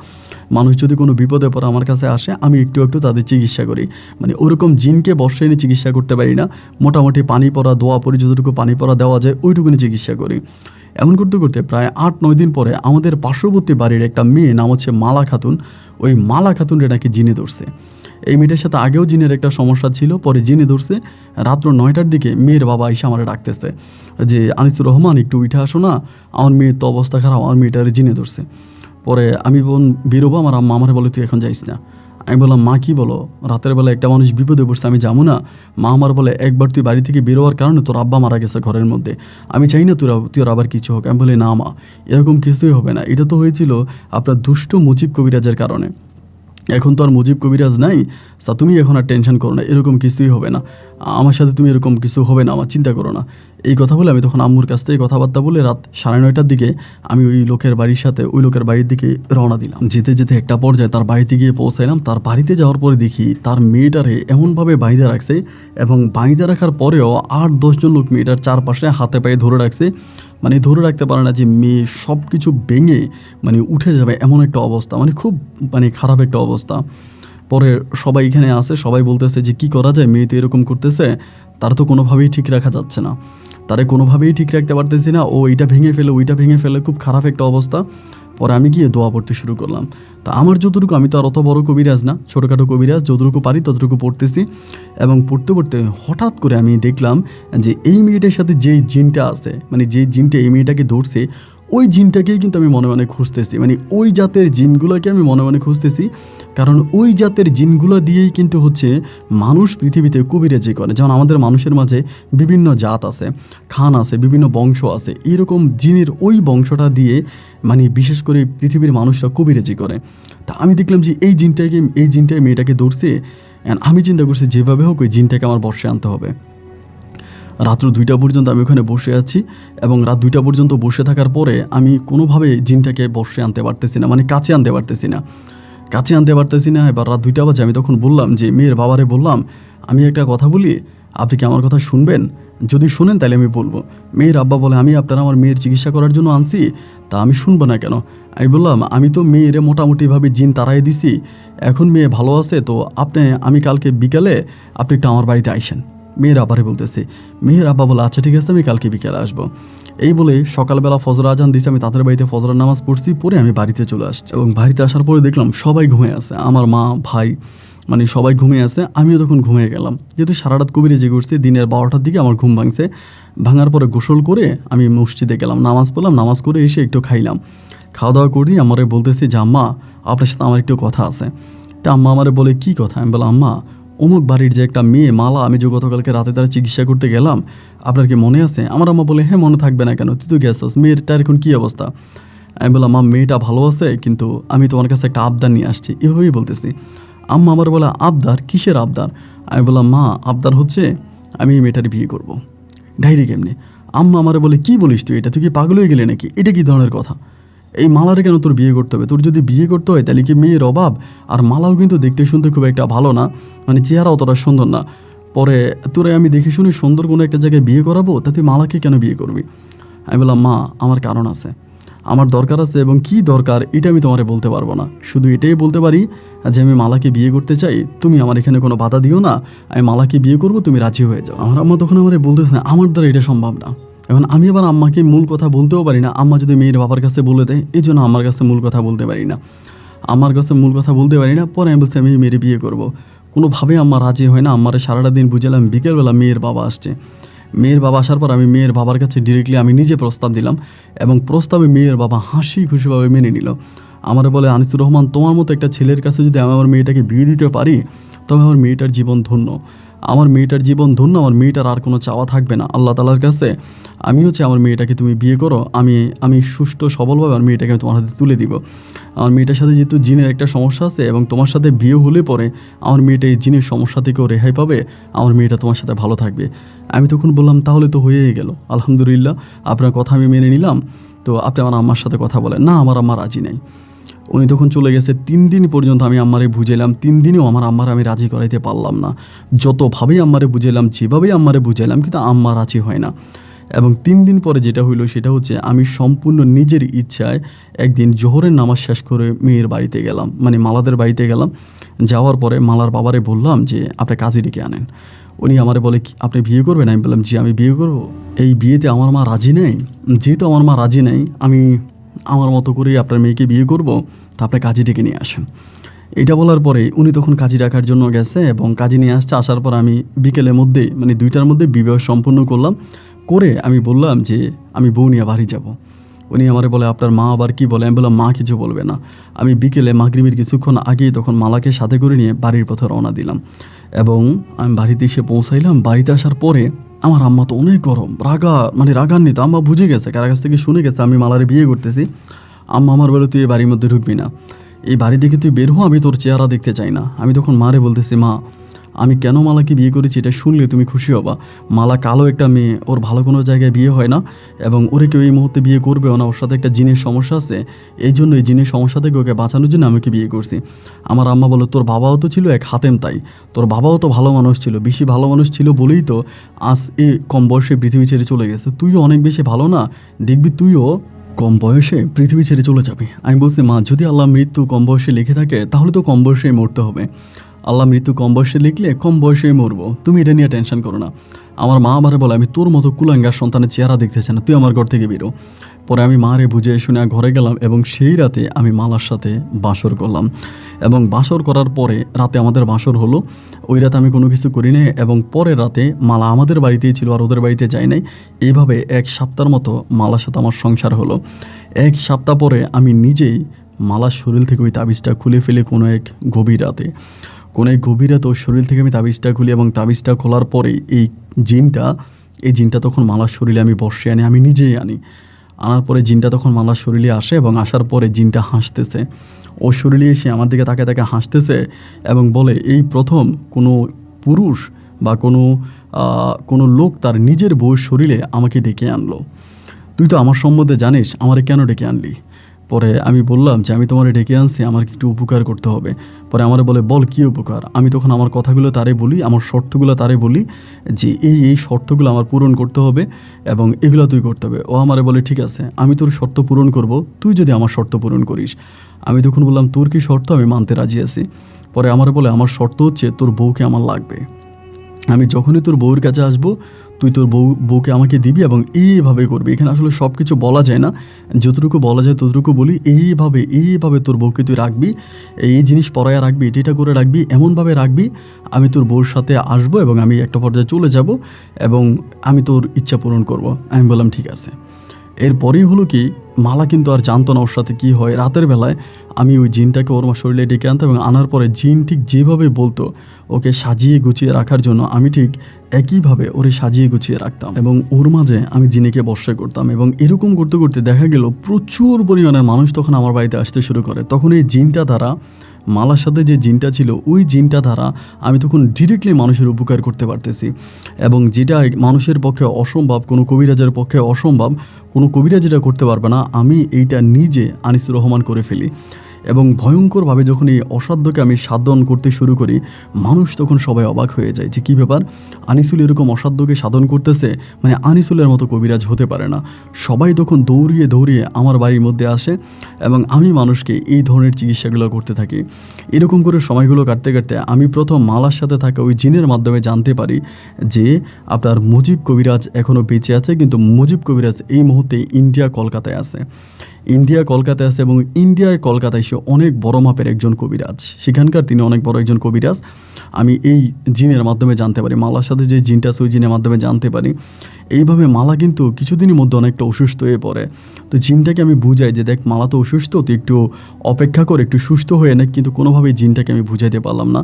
মানুষ যদি কোনো বিপদে পড়ে আমার কাছে আসে, আমি একটু একটু তাদের চিকিৎসা করি। ওরকম জিনকে বর্ষে এনে চিকিৎসা করতে পারি না, মোটামুটি পানি পড়া দোয়া পরি, যতটুকু পানি পড়া দেওয়া যায় ওইটুকুনি চিকিৎসা করি। এমন করতে করতে প্রায় 8-9 দিন পরে আমাদের পার্শ্ববর্তী বাড়ির একটা মেয়ে, নাম হচ্ছে মালা খাতুন, ওই মালা খাতুনরে নাকি জিনে ধরছে। এই মেয়েটার সাথে আগেও জিনের একটা সমস্যা ছিল, পরে জিনে ধরছে। রাত্র 9টার দিকে মেয়ের বাবা এসে আমার ডাকতেছে যে আনিসুর রহমান একটু উঠে আসো না, আমার মেয়ের তো অবস্থা খারাপ, আমার মেয়েটার জিনে ধরছে। পরে আমি বেরোবো, আমার আম্মা আমারে বলে তুই এখন যাইস না। আমি বললাম মা কী বলো, রাতের বেলা একটা মানুষ বিপদে পড়ছে, আমি যাবো না? মা আমার বলে একবার তুই বাড়ি থেকে বেরোয়ার কারণে তোর আব্বা মারা গেছে ঘরের মধ্যে, আমি চাই না তুই ওর আবার কিছু হোক। আমি বলি না মা, এরকম কিছুই হবে না, এটা তো হয়েছিল আপনার দুষ্ট মুজিব কবিরাজের কারণে, এখন তো আর মুজিব কবিরাজ নাই, তুমি এখন আর টেনশন করো না, এরকম কিছুই হবে না, আমার সাথে তুমি এরকম কিছু হবে না, আমার চিন্তা করো না। এই কথা বলে আমি তখন আম্মুর কাছ থেকে কথাবার্তা বলে রাত 9:30টার দিকে আমি ওই লোকের বাড়ির দিকে রওনা দিলাম। যেতে যেতে একটা পর্যায়ে তার বাড়িতে গিয়ে পৌঁছাইলাম। তার বাড়িতে যাওয়ার পরে দেখি তার মেয়েটারে এমনভাবে বাইধে রাখছে, এবং বাইধে রাখার পরেও 8-10 জন লোক মেয়েটার চারপাশে হাতে পায়ে ধরে রাখছে। ধরে রাখতে পারে না যে মেয়ে সব কিছু ভেঙে উঠে যাবে এমন একটা অবস্থা, খুব খারাপ একটা অবস্থা। পরে সবাই এখানে আসে, সবাই বলতেছে যে কি করা যায়, মেয়ে তো এরকম করতেছে, তার তো কোনোভাবেই ঠিক রাখা যাচ্ছে না, তারে কোনোভাবেই ঠিক রাখতে পারতেছি না, ও এইটা ভেঙে ফেলে ওইটা ভেঙে ফেলে, খুব খারাপ একটা অবস্থা। পরে আমি গিয়ে দোয়া পড়তে শুরু করলাম। তা আমার যতটুকু, আমি তো আর অত বড় কবিরাজ না, ছোটোখাটো কবিরাজ, যতটুকু পারি ততটুকু পড়তেছি। এবং পড়তে পড়তে হঠাৎ করে আমি দেখলাম যে এই মেয়েটার সাথে যেই জিনটা আছে, যেই জিনটা এই মেয়েটাকে ধরছে, ওই জিনটাকেই কিন্তু আমি মনে মনে খুঁজতেছি, ওই জাতের জিনগুলোকে আমি মনে মনে খুঁজতেছি। কারণ ওই জাতের জিনগুলো দিয়েই কিন্তু মানুষ পৃথিবীতে কবিরাজি করে। যেমন আমাদের মানুষের মাঝে বিভিন্ন জাত আছে, খান আছে, বিভিন্ন বংশ আছে, এরকম জিনের ওই বংশটা দিয়ে বিশেষ করে পৃথিবীর মানুষরা কবিরাজি করে। তা আমি দেখলাম যে এই জিনটাই মেয়েটাকে ধরছে। আমি চিন্তা করছি যেভাবে হোক ওই জিনটাকে আমার বর্ষে আনতে হবে। রাত্র 2টা পর্যন্ত আমি ওখানে বসে আছি, এবং রাত 2টা পর্যন্ত বসে থাকার পরে আমি কোনোভাবে জিনটাকে বর্ষে আনতে পারতেছি না, কাছে আনতে পারতেছি না। এবার রাত 2টা বাজে, আমি তখন বললাম যে মেয়ের বাবারে বললাম, আমি একটা কথা বলি, আপনি কি আমার কথা শুনবেন? যদি শুনেন তাহলে আমি বলবো। মেয়ের আব্বা বলে, আমি আমার মেয়ের চিকিৎসা করার জন্য আনছি, তা আমি শুনবো না কেন? আমি বললাম, আমি তো মেয়েরে মোটামুটিভাবে জিন তাড়াই দিছি, এখন মেয়ে ভালো আছে, তো আমি কালকে বিকালে আপনি একটু আমার বাড়িতে আইসেন। মেয়ের আব্বারে বলতেছে। মেয়ের আব্বা বলে আচ্ছা ঠিক আছে, আমি কালকে বিকেলে আসবো। এই বলে সকালবেলা ফজর আজান দিয়েছে, আমি তাদের বাড়িতে ফজরের নামাজ পড়ছি, পরে আমি বাড়িতে চলে আসছি। এবং বাড়িতে আসার পরে দেখলাম সবাই ঘুমিয়ে আছে, আমার মা ভাই সবাই ঘুমিয়ে আছে। আমিও তখন ঘুমিয়ে গেলাম, যেহেতু সারা রাত কবিরাজি করছি। দিনের 12টার দিকে আমার ঘুম ভাঙছে। ভাঙার পরে গোসল করে আমি মসজিদে গেলাম, নামাজ পড়লাম। নামাজ করে এসে একটু খাইলাম। খাওয়া দাওয়া করি, আমারে বলতেছি যে আম্মা আপনার সাথে আমার একটু কথা আছে। তা আম্মা আমারে বলে কি কথা? আমি বললাম, আম্মা অমুক বাড়ির যে একটা মেয়ে মালা, আমি যে গতকালকে রাতে তারা চিকিৎসা করতে গেলাম, আপনার কি মনে আছে? আমার আম্মা বলে, হ্যাঁ মনে থাকবে না কেন, তুই তো গেছস, মেয়েটার এখন কী অবস্থা? আমি বললাম, মা মেয়েটা ভালো আছে, কিন্তু আমি তোমার কাছে একটা আবদার নিয়ে আসছি, এভাবেই বলতেছি। আম্মা আমার বলে, আবদার? কিসের আবদার? আমি বললাম, মা আবদার হচ্ছে আমি এই মেয়েটার বিয়ে করব। ডাইরেক্ট এমনি। আম্মা আমারে বলে, কি বলিস তুই, এটা তুই কি পাগল হয়ে গেলে নাকি? এটা কি ধরনের কথা? এই মালারে কেন তোর বিয়ে করতে হবে? তোর যদি বিয়ে করতে হয় তাহলে কি মেয়ের অভাব? আর মালাও কিন্তু দেখতে শুনতে খুব একটা ভালো না, চেহারা অতটা সুন্দর না। পরে তোরে আমি দেখে শুনি সুন্দর কোনো একটা জায়গায় বিয়ে করাবো, তা তুই মালাকে কেন বিয়ে করবি? আমি বললাম, মা আমার কারণ আছে। আমার দরকার আছে, এবং কি দরকার এটা আমি তোমারে বলতে পারবো না। শুধু এটাই বলতে পারি যে আমি মালাকে বিয়ে করতে চাই, তুমি আমার এখানে কোনো বাধা দিও না, আমি মালাকে বিয়ে করব, তুমি রাজি হয়ে যাও। আমার আম্মা তখন আমার বলতেছে আমার দ্বারা এটা সম্ভব না। এখন আমি আবার আম্মাকে মূল কথা বলতেও পারি না, আম্মা যদি মেয়ের বাবার কাছে বলে দেয়, এই জন্য আমার কাছে মূল কথা বলতে পারি না। পরে আমি বলছি আমি মেয়ের বিয়ে করব। কোনোভাবে আম্মা রাজি হয় না। আম্মারে সারাটা দিন বুঝালাম, বিকেলবেলা মেয়ের বাবা আসছে। মেয়ের বাবা আসার পর আমি মেয়ের বাবার কাছে ডিরেক্টলি আমি নিজে প্রস্তাব দিলাম, এবং প্রস্তাবে মেয়ের বাবা হাসি খুশিভাবে মেনে নিল। আমার বলে, আনিসুর রহমান, তোমার মতো একটা ছেলের কাছে যদি আমি আমার মেয়েটাকে বিয়ে দিতে পারি, তবে আমার মেয়েটার জীবন ধন্য। আমার মেয়েটার আর কোনো চাওয়া থাকবে না আল্লাহ তাআলার কাছে। আমি হচ্ছে আমার মেয়েটাকে তুমি বিয়ে করো, আমি সুষ্ঠু সবলভাবে আমার মেয়েটাকে আমি তোমার হাতে তুলে দিব। আমার মেয়েটার সাথে যেহেতু জিনের একটা সমস্যা আছে, এবং তোমার সাথে বিয়ে হলে পরে আমার মেয়েটা এই জিনের সমস্যা থেকেও রেহাই পাবে, আমার মেয়েটা তোমার সাথে ভালো থাকবে। আমি তখন বললাম, তাহলে তো হয়েই গেল, আলহামদুলিল্লাহ, আপনার কথা আমি মেনে নিলাম। তো আপনি আমার আম্মার সাথে কথা বলেন। না, আমার আম্মা রাজি নেই। উনি তখন চলে গেছে। 3 দিন পর্যন্ত আমি আম্মারে বুঝাইলাম, 3 দিনেও আমার আম্মারে আমি রাজি করাইতে পারলাম না। যতভাবেই আম্মারে বুঝাইলাম, যেভাবেই আম্মারে বুঝাইলাম, কিন্তু আম্মা রাজি হয় না। এবং 3 দিন পরে যেটা হইলো সেটা হচ্ছে, আমি সম্পূর্ণ নিজের ইচ্ছায় একদিন জোহরের নামাজ শেষ করে মেয়ের বাড়িতে গেলাম, মানে মালাদের বাড়িতে গেলাম। যাওয়ার পরে মালার বাবারে বললাম যে আপনি কাজী ডেকে আনেন। উনি আমারে বলে, আপনি বিয়ে করবেন? আমি বললাম, জি আমি বিয়ে করব। এই বিয়েতে আমার মা রাজি নেই। যেহেতু আমার মা রাজি নেই, আমি আমার মতো করেই আপনার মেয়েকে বিয়ে করব, তা আপনি কাজী ডেকে নিয়ে আসেন। এটা বলার পরে উনি তখন কাজী ডাকার জন্য গেছে, এবং কাজী নিয়ে আসছে। আসার পর আমি বিকেলের মধ্যে, মানে 2টার মধ্যে বিবাহ সম্পূর্ণ করলাম। করে আমি বললাম যে আমি বউ নিয়ে বাড়ি যাব। উনি আমারে বলে, আপনার মা আবার কি বলে? আমি বললাম, মা কিছু বলবে না। আমি বিকেলে মাগরিবের কিছুক্ষণ আগেই তখন মালাকে সাথে করে নিয়ে বাড়ির পথে রওনা দিলাম, এবং আমি বাড়িতে এসে পৌঁছাইলাম। বাড়িতে আসার পরে আমার আম্মা তো অনেক গরম, রাগান্বিত। আম্মা বুঝে গেছে, কার কাছ থেকে শুনে গেছে আমি মালারে বিয়ে করতেছি। আম্মা আমার বলে, তুই এই বাড়ির মধ্যে ঢুকবি না, এই বাড়ি থেকে তুই বের হ, আমি তোর চেহারা দেখতে চাই না। আমি তখন মারে বলতেছি, মা আমি কেন মালাকে বিয়ে করেছি এটা শুনলে তুমি খুশি হবা। মালা কালো একটা মেয়ে, ওর ভালো কোনো জায়গায় বিয়ে হয় না, এবং ওরে কেউ এই মুহূর্তে বিয়ে করবেও না। ওর সাথে একটা জিনের সমস্যা আছে, এই জন্য এই জিনের সমস্যা থেকে ওকে বাঁচানোর জন্য আমি ওকে বিয়ে করছি। আমার আম্মা বলো, তোর বাবাও তো ছিল এক হাতেম তাই, তোর বাবাও তো ভালো মানুষ ছিল, বেশি ভালো মানুষ ছিল বলেই তো আজ এই কম বয়সে পৃথিবী ছেড়ে চলে গেছে। তুইও অনেক বেশি ভালো না, দেখবি তুইও কম বয়সে পৃথিবী ছেড়ে চলে যাবে। আমি বলছি, মা যদি আল্লাহ মৃত্যু কম বয়সে লিখে থাকে, তাহলে তো কম বয়সেই মরতে হবে। আল্লাহ মৃত্যু কম বয়সে লিখলে কম বয়সেই মরবো, তুমি এটা নিয়ে টেনশন করো না। আমার মা আমারে বলে, আমি তোর মতো কুলাঙ্গার সন্তানের চেহারা দেখতে চাই না, তুই আমার ঘর থেকে বেরো। পরে আমি মারে বুঝে শুনে ঘরে গেলাম, এবং সেই রাতে আমি মালার সাথে বাসর করলাম। এবং বাসর করার পরে রাতে আমাদের বাসর হলো। ওই রাতে আমি কোনো কিছু করি নাই, এবং পরের রাতে মালা আমাদের বাড়িতেই ছিল, আর ওদের বাড়িতে যাই নাই। এইভাবে 1 সপ্তাহের মতো মালার সাথে আমার সংসার হলো। 1 সপ্তাহ পরে আমি নিজেই মালার শরীর থেকে ওই তাবিজটা খুলে ফেলে কোনো এক গভীর রাতে ওর শরীর থেকে আমি তাবিজটা খুলি, এবং তাবিজটা খোলার পরে এই জিনটা তখন মালার শরীরে আমি বসে আনি, আমি নিজেই আনার পরে জিনটা তখন মালার শরীরে আসে, এবং আসার পরে জিনটা হাসতেছে। ওর শরীরে এসে আমার দিকে তাকে হাসতেছে, এবং বলে, এই প্রথম কোনো পুরুষ বা কোনো লোক তার নিজের বউর শরীরে আমাকে ডেকে আনলো। তুই তো আমার সম্বন্ধে জানিস, আমারে কেন ডেকে আনলি? পরে আমি বললাম যে আমি তোমারে ডেকে আনছি, আমার একটু উপকার করতে হবে। পরে আমারে বলে, বল কী উপকার? আমি তখন আমার কথাগুলো তারে বলি, আমার শর্তগুলো তারে বলি, যে এই শর্তগুলো আমার পূরণ করতে হবে, এবং এগুলো তুই করতে হবে। ও আমারে বলে, ঠিক আছে, আমি তোর শর্ত পূরণ করব, তুই যদি আমার শর্ত পূরণ করিস। আমি তখন বললাম, তোর কি শর্ত? আমি মানতে রাজি আছি। পরে আমারে বলে, আমার শর্ত হচ্ছে তোর বউকে আমার লাগবে। আমি যখনই তোর বউর কাছে আসবো, তুই তোর বউকে আমাকে দিবি, এবং এইভাবে করবি। এখানে আসলে সব কিছু বলা যায় না, যতটুকু বলা যায় ততটুকু বলি। এইভাবে তোর বউকে তুই রাখবি, এই জিনিস পরায়া রাখবি, এটা করে রাখবি, এমনভাবে রাখবি আমি তোর বউর সাথে আসবো, এবং আমি একটা পর্যায়ে চলে যাব, এবং আমি তোর ইচ্ছা পূরণ করব। আমি বললাম, ঠিক আছে। এরপরেই হলো কি, মালা কিন্তু আর জানতো না ওর সাথে কী হয়। রাতের বেলায় আমি ওই জিনটাকে ওর শরীরে ডেকে আনতাম, এবং আনার পরে জিন ঠিক যেভাবে বলতো ওকে সাজিয়ে গুছিয়ে রাখার জন্য, আমি ঠিক একইভাবে ওরে সাজিয়ে গুছিয়ে রাখতাম, এবং ওর মাঝে আমি জিনিকে বর্ষা করতাম। এবং এরকম করতে করতে দেখা গেল প্রচুর পরিমাণে মানুষ তখন আমার বাড়িতে আসতে শুরু করে। তখন এই জিনটা দ্বারা, মালার সাথে যে জিনটা ছিল, ওই জিনটা দ্বারা আমি তখন ডিরেক্টলি মানুষের উপকার করতে পারতেছি। এবং যেটা মানুষের পক্ষে অসম্ভব, কোনো কবিরাজের পক্ষে অসম্ভব, কোনো কবিরাজ যেটা করতে পারবে না, আমি এইটা নিজে আনিসুর রহমান করে ফেলি। এবং ভয়ঙ্করভাবে যখন এই অসাধ্যকে আমি সাধন করতে শুরু করি, মানুষ তখন সবাই অবাক হয়ে যায় যে কী ব্যাপার, আনিসুল এরকম অসাধ্যকে সাধন করতেছে, মানে আনিসুলের মতো কবিরাজ হতে পারে না। সবাই তখন দৌড়িয়ে দৌড়িয়ে আমার বাড়ির মধ্যে আসে এবং আমি মানুষকে এই ধরনের চিকিৎসাগুলো করতে থাকি। এরকম করে সময়গুলো কাটতে কাটতে আমি প্রথম মালার সাথে থাকা ওই জিনের মাধ্যমে জানতে পারি যে আপনার মুজিব কবিরাজ এখনও বেঁচে আছে, কিন্তু মুজিব কবিরাজ এই মুহূর্তে ইন্ডিয়া কলকাতায় আছে। এবং ইন্ডিয়ার কলকাতায় সে অনেক বড় মাপের একজন কবিরাজ, সেখানকার তিনি অনেক বড় একজন কবিরাজ। আমি এই জিনের মাধ্যমে জানতে পারি, মালার সাথে যে জিনটা আছে ওই জিনের মাধ্যমে জানতে পারি। এইভাবে মালা কিন্তু কিছুদিনের মধ্যে অনেকটা অসুস্থ হয়ে পড়ে। তো জিনটাকে আমি বুঝাই যে দেখ মালা তো অসুস্থ, তো একটু অপেক্ষা করে একটু সুস্থ হয়ে নেয়, কিন্তু কোনোভাবেই জিনটাকে আমি বুঝাইতে পারলাম না।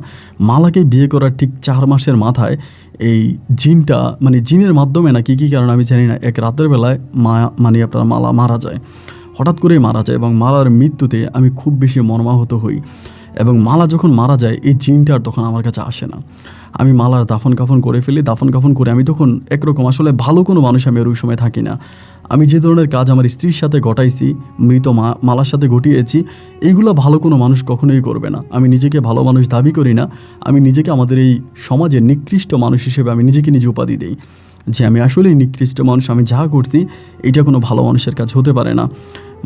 মালাকে বিয়ে করার ঠিক 4 মাসের মাথায় এই জিনটা, মানে জিনের মাধ্যমে না কী কারণ আমি জানি না, এক রাতের বেলায় আপনার মালা মারা যায়, হঠাৎ করেই মারা যায়। এবং মালার মৃত্যুতে আমি খুব বেশি মর্মাহত হই। এবং মালা যখন মারা যায় এই জিনটা আর তখন আমার কাছে আসে না। আমি মালার দাফন কাফন করে ফেলি। দাফন কাফন করে আমি তখন একরকম আসলে ভালো কোনো মানুষ আমি আর ওই সময় থাকি না। আমি যে ধরনের কাজ আমার স্ত্রীর সাথে ঘটাইছি, মৃত মালার সাথে ঘটিয়েছি, এইগুলো ভালো কোনো মানুষ কখনোই করবে না। আমি নিজেকে ভালো মানুষ দাবি করি না। আমি নিজেকে আমাদের এই সমাজের নিকৃষ্ট মানুষ হিসেবে আমি নিজেকে নিজে উপাধি দিই যে আমি আসলেই নিকৃষ্ট মানুষ। আমি যা করছি এটা কোনো ভালো মানুষের কাজ হতে পারে না।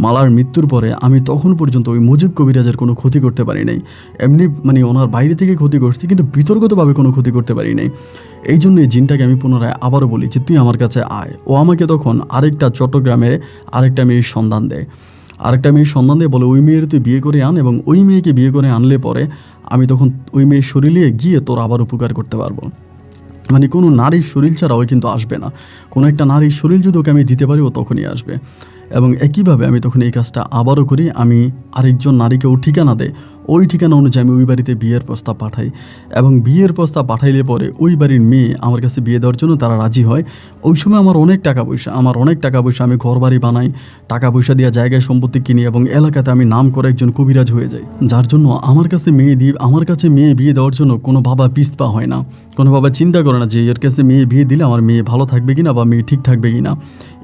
মালার মৃত্যুর পরে আমি তখন পর্যন্ত ওই মুজিব কবিরাজের কোনো ক্ষতি করতে পারি নাই। এমনি মানে ওনার বাইরে থেকে ক্ষতি করছি, কিন্তু বিতর্কতভাবে কোনো ক্ষতি করতে পারি নাই। এই জন্য এই জিনটাকে আমি পুনরায় আবারও বলি যে তুই আমার কাছে আয়। ও আমাকে তখন আরেকটা চট্টগ্রামে আরেকটা মেয়ের সন্ধান দেয়। বলে ওই মেয়ের তুই বিয়ে করে আন, এবং ওই মেয়েকে বিয়ে করে আনলে পরে আমি তখন ওই মেয়ের শরীরে গিয়ে তোর আবার উপকার করতে পারবো। মানে কোনো নারীর শরীর ছাড়া ও কিন্তু আসবে না। কোনো একটা নারীর শরীর যদি ওকে আমি দিতে পারি ও তখনই আসবে। এবং একইভাবে আমি তখন এই কাজটা আবারও করি। আমি আরেকজন নারীকে ও ঠিকানা দেয়, ওই ঠিকানা অনুযায়ী আমি ওই বাড়িতে বিয়ের প্রস্তাব পাঠাই। এবং বিয়ের প্রস্তাব পাঠাইলে পরে ওই বাড়ির মেয়ে আমার কাছে বিয়ে দেওয়ার জন্য তারা রাজি হয়। ওই সময় আমার অনেক টাকা পয়সা, আমি ঘর বাড়ি বানাই, টাকা পয়সা দিয়ে জায়গায় সম্পত্তি কিনি, এবং এলাকাতে আমি নাম করে একজন কবিরাজ হয়ে যাই। যার জন্য আমার কাছে মেয়ে বিয়ে দেওয়ার জন্য কোনো বাবা পিছপা হয় না। কোনো বাবা চিন্তা করে না যে এর কাছে মেয়ে বিয়ে দিলে আমার মেয়ে ভালো থাকবে কিনা বা মেয়ে ঠিক থাকবে কিনা,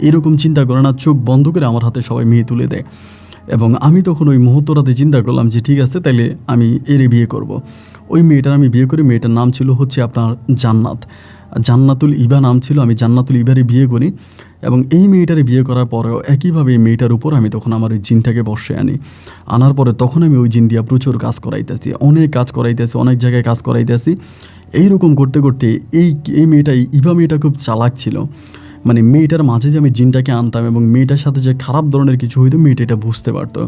এরকম চিন্তা করে না। চোখ বন্ধ করে আমার হাতে সবাই মেয়ে তুলে দেয়। এবং আমি তখন ওই মুহূর্তটাতে চিন্তা করলাম যে ঠিক আছে, তাইলে আমি এর বিয়ে করব। ওই মেয়েটার আমি বিয়ে করি। মেয়েটার নাম ছিল হচ্ছে আপনার জান্নাতুল ইবা নাম ছিল। আমি জান্নাতুল ইবারে বিয়ে করি। এবং এই মেয়েটারে বিয়ে করার পরেও একইভাবে এই মেয়েটার উপর আমি তখন আমার ওই জিনটাকে বসে আনার পরে তখন আমি ওই জিন দিয়া প্রচুর কাজ করাইতেছি, অনেক জায়গায় কাজ করাইতেছি। এইরকম করতে করতে এই ইবা মেয়েটা খুব চালাক ছিল। মানে মেয়েটার মাঝে যে আমি জিনটাকে আনতাম এবং মেয়েটার সাথে যে খারাপ ধরনের কিছু হইতো মেয়েটা এটা বুঝতে পারতো।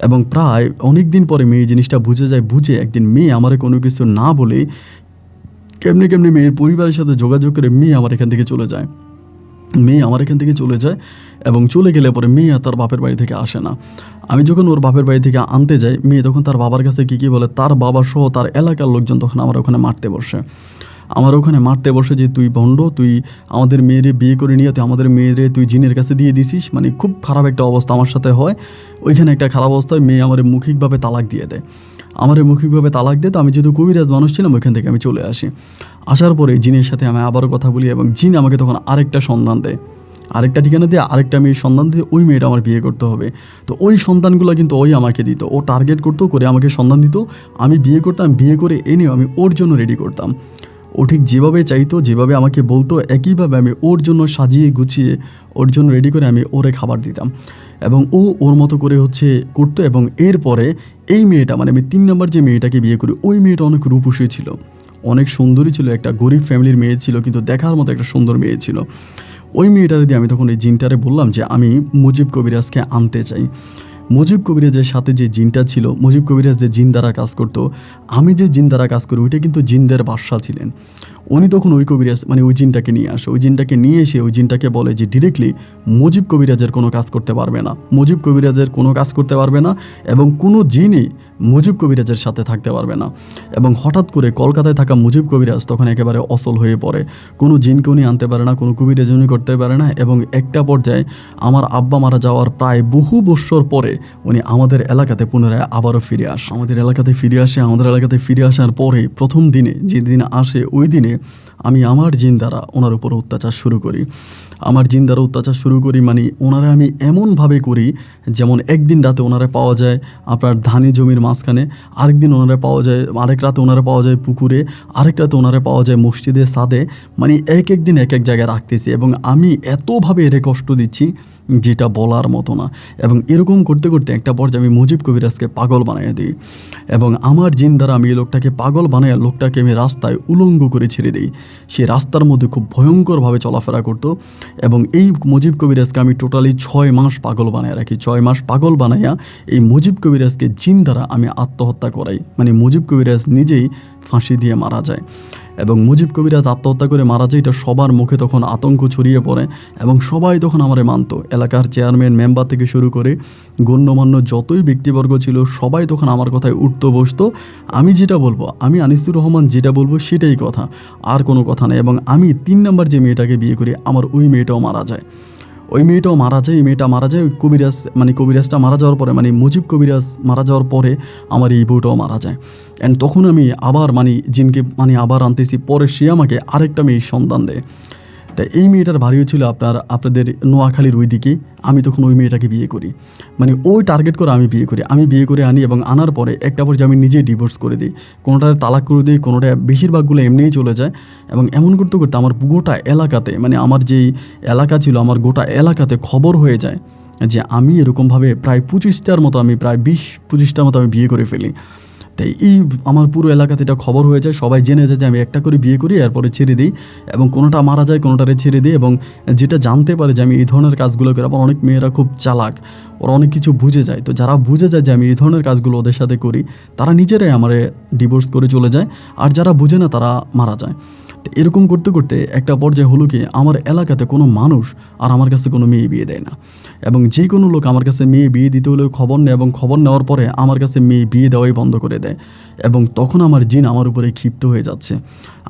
এবং প্রায় অনেক দিন পরে মেয়ে জিনিসটা বুঝে একদিন মেয়ে আমার কোনো কিছু না বলে কেমনে মেয়ের পরিবারের সাথে যোগাযোগ করে মেয়ে আমার এখান থেকে চলে যায়। এবং চলে গেলে পরে মেয়ে আর তার বাপের বাড়ি থেকে আসে না। আমি যখন ওর বাপের বাড়ি থেকে আনতে যাই, মেয়ে তখন তার বাবার কাছে কী বলে, তার বাবা সহ তার এলাকার লোকজন তখন আমার ওখানে মারতে বসে যে তুই ভণ্ড, তুই আমাদের মেয়েরে বিয়ে করে নিয়ে তুই আমাদের মেয়েরে তুই জিনের কাছে দিয়ে দিছিস। মানে খুব খারাপ একটা অবস্থা আমার সাথে হয়। ওইখানে একটা খারাপ অবস্থায় মেয়ে আমার মৌখিকভাবে তালাক দিয়ে দেয়। তো আমি যেহেতু কবিরাজ মানুষ ছিলাম, ওইখান থেকে আমি চলে আসি। আসার পরে জিনের সাথে আমি আবারও কথা বলি, এবং জিন আমাকে তখন আরেকটা সন্ধান দেয়, আরেকটা ঠিকানা দিয়ে আরেকটা মেয়ের সন্ধান দিয়ে ওই মেয়েটা আমার বিয়ে করতে হবে। তো ওই সন্তানগুলো কিন্তু ওই আমাকে দিত, ও টার্গেট করতো করে আমাকে সন্ধান দিত, আমি বিয়ে করতাম, বিয়ে করে এনে আমি ওর জন্য রেডি করতাম। ও ঠিক যেভাবে চাইতো, যেভাবে আমাকে বলতো, একইভাবে আমি ওর জন্য সাজিয়ে গুছিয়ে ওর জন্য রেডি করে আমি ওরে খাবার দিতাম। এবং ও ওর মতো করে করতো। এবং এরপরে এই মেয়েটা, মানে আমি 3 নম্বর যে মেয়েটাকে বিয়ে করি, ওই মেয়েটা অনেক রূপসী ছিল, অনেক সুন্দরী ছিল, একটা গরিব ফ্যামিলির মেয়ে ছিল, কিন্তু দেখার মতো একটা সুন্দর মেয়ে ছিল। ওই মেয়েটারে দিয়ে আমি তখন এই জিনটারে বললাম যে আমি মুজিব কবিরাজকে আনতে চাই। মুজিব কবিরাজের সাথে যে জিনটা ছিল, মুজিব কবিরাজ যে জিন দ্বারা কাজ করতো, আমি যে জিন দ্বারা কাজ করি, ওইটা কিন্তু জিনদের বাদশা ছিলেন। উনি তখন ওই কবিরাজ, মানে ওই জিনটাকে নিয়ে আসে। ওই জিনটাকে বলে যে ডিরেক্টলি মুজিব কবিরাজের কোনো কাজ করতে পারবে না, এবং কোনো জিনই মুজিব কবিরাজের সাথে থাকতে পারবে না। এবং হঠাৎ করে কলকাতায় থাকা মুজিব কবিরাজ তখন একেবারে অচল হয়ে পড়ে। কোনো জিনকে উনি আনতে পারে না, কোনো কবিরাজ উনি করতে পারে না। এবং একটা পর্যায়ে আমার আব্বা মারা যাওয়ার প্রায় বহু বৎসর পরে উনি আমাদের এলাকাতে পুনরায় আবারও ফিরে আসে। আমাদের এলাকাতে ফিরে আসার পরে প্রথম দিনে যেদিন আসে, ওই দিনে আমি আমার জিন দ্বারা ওনার উপর অত্যাচার শুরু করি। আমার জিন দ্বারা অত্যাচার শুরু করি, মানে ওনারা আমি এমনভাবে করি যেমন একদিন রাতে ওনারা পাওয়া যায় আপনার ধানি জমির মাঝখানে, আরেকদিন ওনারা পাওয়া যায়, আরেক রাতে ওনারা পাওয়া যায় পুকুরে, আরেক রাতে ওনারা পাওয়া যায় মসজিদের ছাদে, মানে এক এক দিন এক এক জায়গায় রাখতেছি এবং আমি এতভাবে এরে কষ্ট দিচ্ছি যেটা বলার মতো না। এবং এরকম করতে করতে একটা পর্যায়ে আমি মুজিব কবিরাজকে পাগল বানিয়ে দিই এবং আমার জিন দ্বারা আমি এই লোকটাকে পাগল বানাই, লোকটাকে আমি রাস্তায় উলঙ্গ করে ছেড়ে দিই। সে রাস্তার মধ্যে খুব ভয়ঙ্করভাবে চলাফেরা করতো এবং এই মুজিব কবিরাজকে আমি টোটালি 6 মাস পাগল বানায় রাখি। 6 মাস পাগল বানাইয়া এই মুজিব কবিরাজকে জিন দ্বারা আমি আত্মহত্যা করাই, মানে মুজিব কবিরাজ নিজেই ফাঁসি দিয়ে মারা যায়। এবং মুজিব কবিরাজ আত্মহত্যা করে মারা যায়, এটা সবার মুখে তখন আতঙ্ক ছড়িয়ে পড়ে এবং সবাই তখন আমারে মানত। এলাকার চেয়ারম্যান মেম্বার থেকে শুরু করে গণ্যমান্য যতই ব্যক্তিবর্গ ছিল সবাই তখন আমার কথায় উঠতো বসতো। আমি যেটা বলবো, আমি আনিসুর রহমান যেটা বলবো সেটাই কথা, আর কোনো কথা নেই। এবং আমি 3 নাম্বার যে মেয়েটাকে বিয়ে করি আমার ওই মেয়েটাও মারা যায়, ওই মেয়েটাও মারা যায়, ওই মেয়েটা মারা যায়। ওই কবিরাজ মানে কবিরাজটা মারা যাওয়ার পরে, মানে মুজিব কবিরাজ মারা যাওয়ার পরে আমার এই বউটাও মারা যায়। অ্যান্ড তখন আমি আবার মানে জিনকে মানে আবার আনতেছি, পরে সে আমাকে আরেকটা মেয়ের সন্তান দেয়। তাই এই মেয়েটার বাড়িও ছিল আপনাদের নোয়াখালীর ওই দিকে। আমি তখন ওই মেয়েটাকে বিয়ে করি, মানে ওই টার্গেট করে আমি বিয়ে করে আনি এবং আনার পরে একটা পর্যায়ে আমি নিজেই ডিভোর্স করে দিই, কোনোটার তালাক করে দিই, কোনোটা বেশিরভাগগুলো এমনিই চলে যায়। এবং এমন করতে করতে আমার গোটা এলাকাতে, মানে আমার যেই এলাকা ছিল আমার গোটা এলাকাতে খবর হয়ে যায় যে আমি এরকমভাবে প্রায় 25টার মতো, আমি প্রায় 20-25টার মতো আমি বিয়ে করে ফেলি। তাই এই আমার পুরো এলাকাতে এটা খবর হয়ে যায়, সবাই জেনে যায় যে আমি একটা করে বিয়ে করি, এরপরে ছেড়ে দিই এবং কোনোটা মারা যায় কোনোটারে ছেড়ে দিই। এবং যেটা জানতে পারে যে আমি এই ধরনের কাজগুলো করি, আবার অনেক মেয়েরা খুব চালাক, ওরা অনেক কিছু বুঝে যায়। তো যারা বুঝে যায় যে আমি এই ধরনের কাজগুলো ওদের সাথে করি তারা নিজেরাই আমারে ডিভোর্স করে চলে যায়, আর যারা বুঝে না তারা মারা যায়। তো এরকম করতে করতে একটা পর্যায়ে হলো কি আমার এলাকাতে কোনো মানুষ আর আমার কাছে কোনো মেয়ে বিয়ে দেয় না। এবং যে কোনো লোক আমার কাছে মেয়ে বিয়ে দিতে হলেও খবর নেয় এবং খবর নেওয়ার পরে আমার কাছে মেয়ে বিয়ে দেওয়াই বন্ধ করে দেয়। এবং তখন আমার জিন আমার উপরে ক্ষিপ্ত হয়ে যাচ্ছে,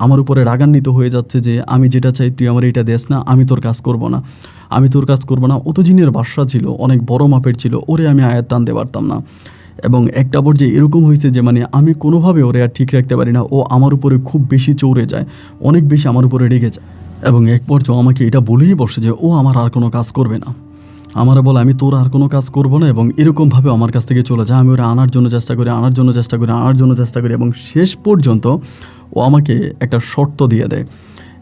আমার উপরে রাগান্বিত হয়ে যাচ্ছে যে আমি যেটা চাই তুই আমার এটা দেস না, আমি তোর কাজ করব না, আমি তোর কাজ করবো না। অত জিনের বাসা ছিল, অনেক বড় মাপের ছিল, ওরে আমি আয়াত টানতে পারতাম না। এবং একটা পর্যায়ে এরকম হয়েছে যে মানে আমি কোনোভাবে ওরে আর ঠিক রাখতে পারি না, ও আমার উপরে খুব বেশি চড়ে যায়, অনেক বেশি আমার উপরে রেগে যায়। এবং এক পর্যায়ে আমাকে এটা বলেই বসে যে ও আমার আর কোনো কাজ করবে না, আমার বলে আমি তোর আর কোনো কাজ করবো না। এবং এরকমভাবে আমার কাছ থেকে চলে যায়, আমি ওরা আনার জন্য চেষ্টা করি এবং শেষ পর্যন্ত ও আমাকে একটা শর্ত দিয়ে দেয়।